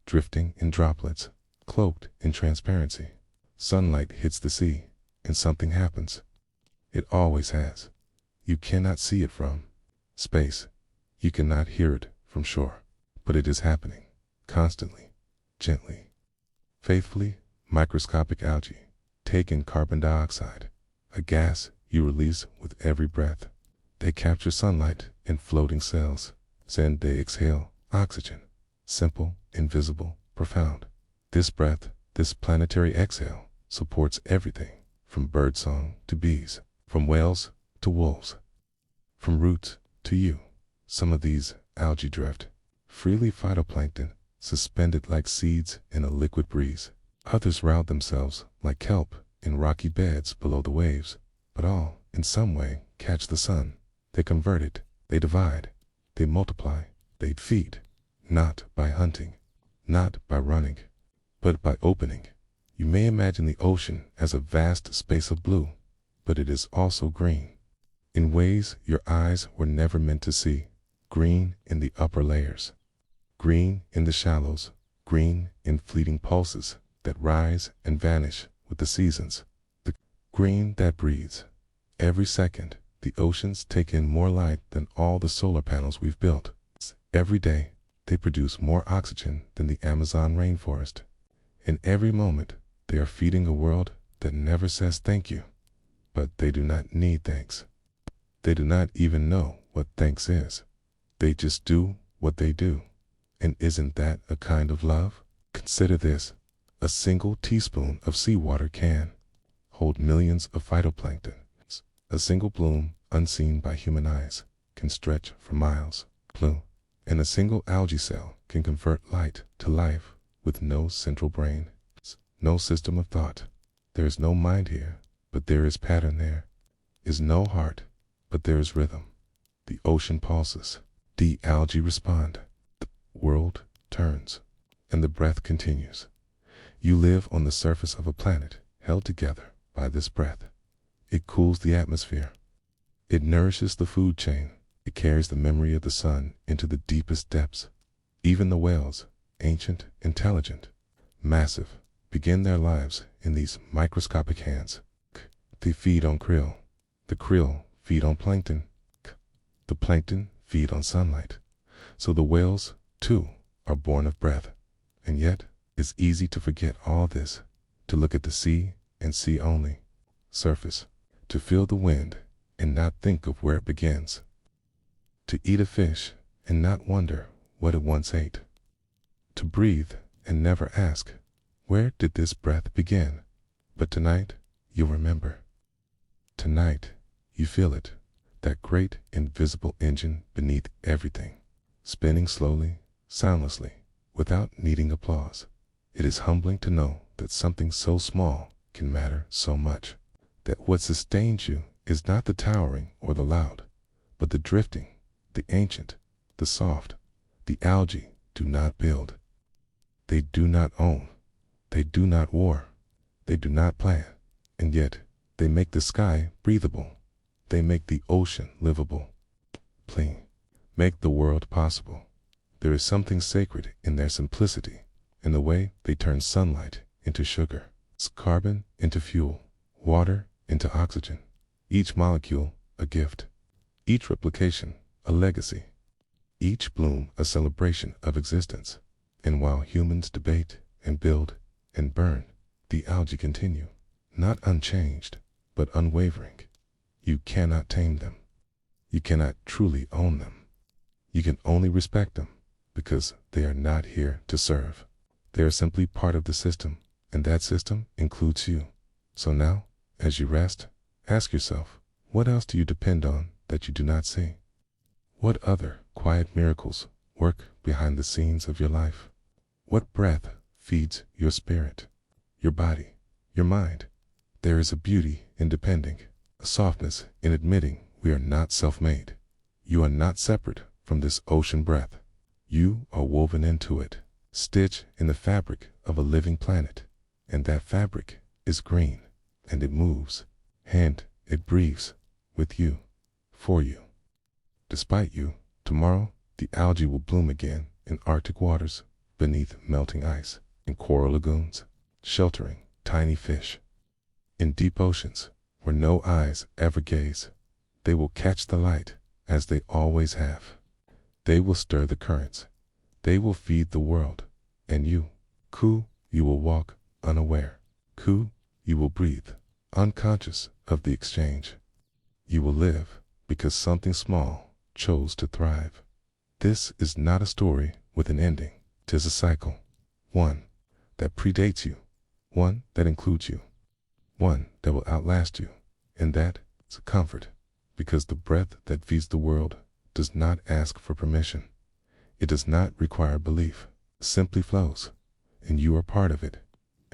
drifting in droplets, cloaked in transparency. Sunlight hits the sea, and something happens. It always has. You cannot see it from space. You cannot hear it from shore. But it is happening, constantly, gently, faithfully. Microscopic algae take in carbon dioxide, a gas you release with every breath. They capture sunlight in floating cells. Then they exhale oxygen, simple, invisible, profound. This breath, this planetary exhale, supports everything, from birdsong to bees, from whales to wolves, from roots to you. Some of these algae drift, freely phytoplankton, suspended like seeds in a liquid breeze. Others route themselves like kelp in rocky beds below the waves, but all, in some way, catch the sun. They convert it, they divide, they multiply, they feed, not by hunting, not by running, but by opening. You may imagine the ocean as a vast space of blue, but it is also green, in ways your eyes were never meant to see. Green in the upper layers, green in the shallows, green in fleeting pulses that rise and vanish with the seasons. The green that breathes. Every second, the oceans take in more light than all the solar panels we've built. Every day, they produce more oxygen than the Amazon rainforest. In every moment, they are feeding a world that never says thank you. But they do not need thanks. They do not even know what thanks is. They just do what they do. And isn't that a kind of love? Consider this. A single teaspoon of seawater can hold millions of phytoplankton. A single bloom, unseen by human eyes, can stretch for miles. Blue. And a single algae cell can convert light to life with no central brain, no system of thought. There is no mind here, but there is pattern there. Is no heart, but there is rhythm. The ocean pulses. The algae respond. The world turns. And the breath continues. You live on the surface of a planet held together by this breath. It cools the atmosphere. It nourishes the food chain. It carries the memory of the sun into the deepest depths. Even the whales, ancient, intelligent, massive, begin their lives in these microscopic hands. They feed on krill. The krill feed on plankton. The plankton feed on sunlight. So the whales, too, are born of breath. And yet, it's easy to forget all this, to look at the sea and see only surface, to feel the wind and not think of where it begins, to eat a fish and not wonder what it once ate, to breathe and never ask, where did this breath begin? But tonight, you'll remember. Tonight, you feel it, that great invisible engine beneath everything, spinning slowly, soundlessly, without needing applause. It is humbling to know that something so small can matter so much, that what sustains you is not the towering or the loud, but the drifting, the ancient, the soft. The algae do not build. They do not own. They do not war. They do not plan. And yet, they make the sky breathable. They make the ocean livable. Clean. Make the world possible. There is something sacred in their simplicity, in the way they turn sunlight into sugar, carbon into fuel, water into oxygen. Each molecule a gift. Each replication a legacy. Each bloom a celebration of existence. And while humans debate and build and burn, the algae continue, not unchanged, but unwavering. You cannot tame them. You cannot truly own them. You can only respect them, because they are not here to serve. They are simply part of the system, and that system includes you. So now, as you rest, ask yourself, what else do you depend on that you do not see? What other quiet miracles work behind the scenes of your life? What breath feeds your spirit, your body, your mind? There is a beauty in depending, a softness in admitting we are not self-made. You are not separate from this ocean breath. You are woven into it, stitched in the fabric of a living planet. And that fabric is green, and it moves, and it breathes with you, for you. Despite you, tomorrow the algae will bloom again in Arctic waters, beneath melting ice, in coral lagoons, sheltering tiny fish. In deep oceans, where no eyes ever gaze, they will catch the light, as they always have. They will stir the currents. They will feed the world. And you, you will walk unaware. You will breathe, unconscious of the exchange. You will live, because something small chose to thrive. This is not a story with an ending. 'Tis a cycle. One that predates you. One that includes you. One that will outlast you. And that is a comfort, because the breath that feeds the world does not ask for permission. It does not require belief. It simply flows, and you are part of it.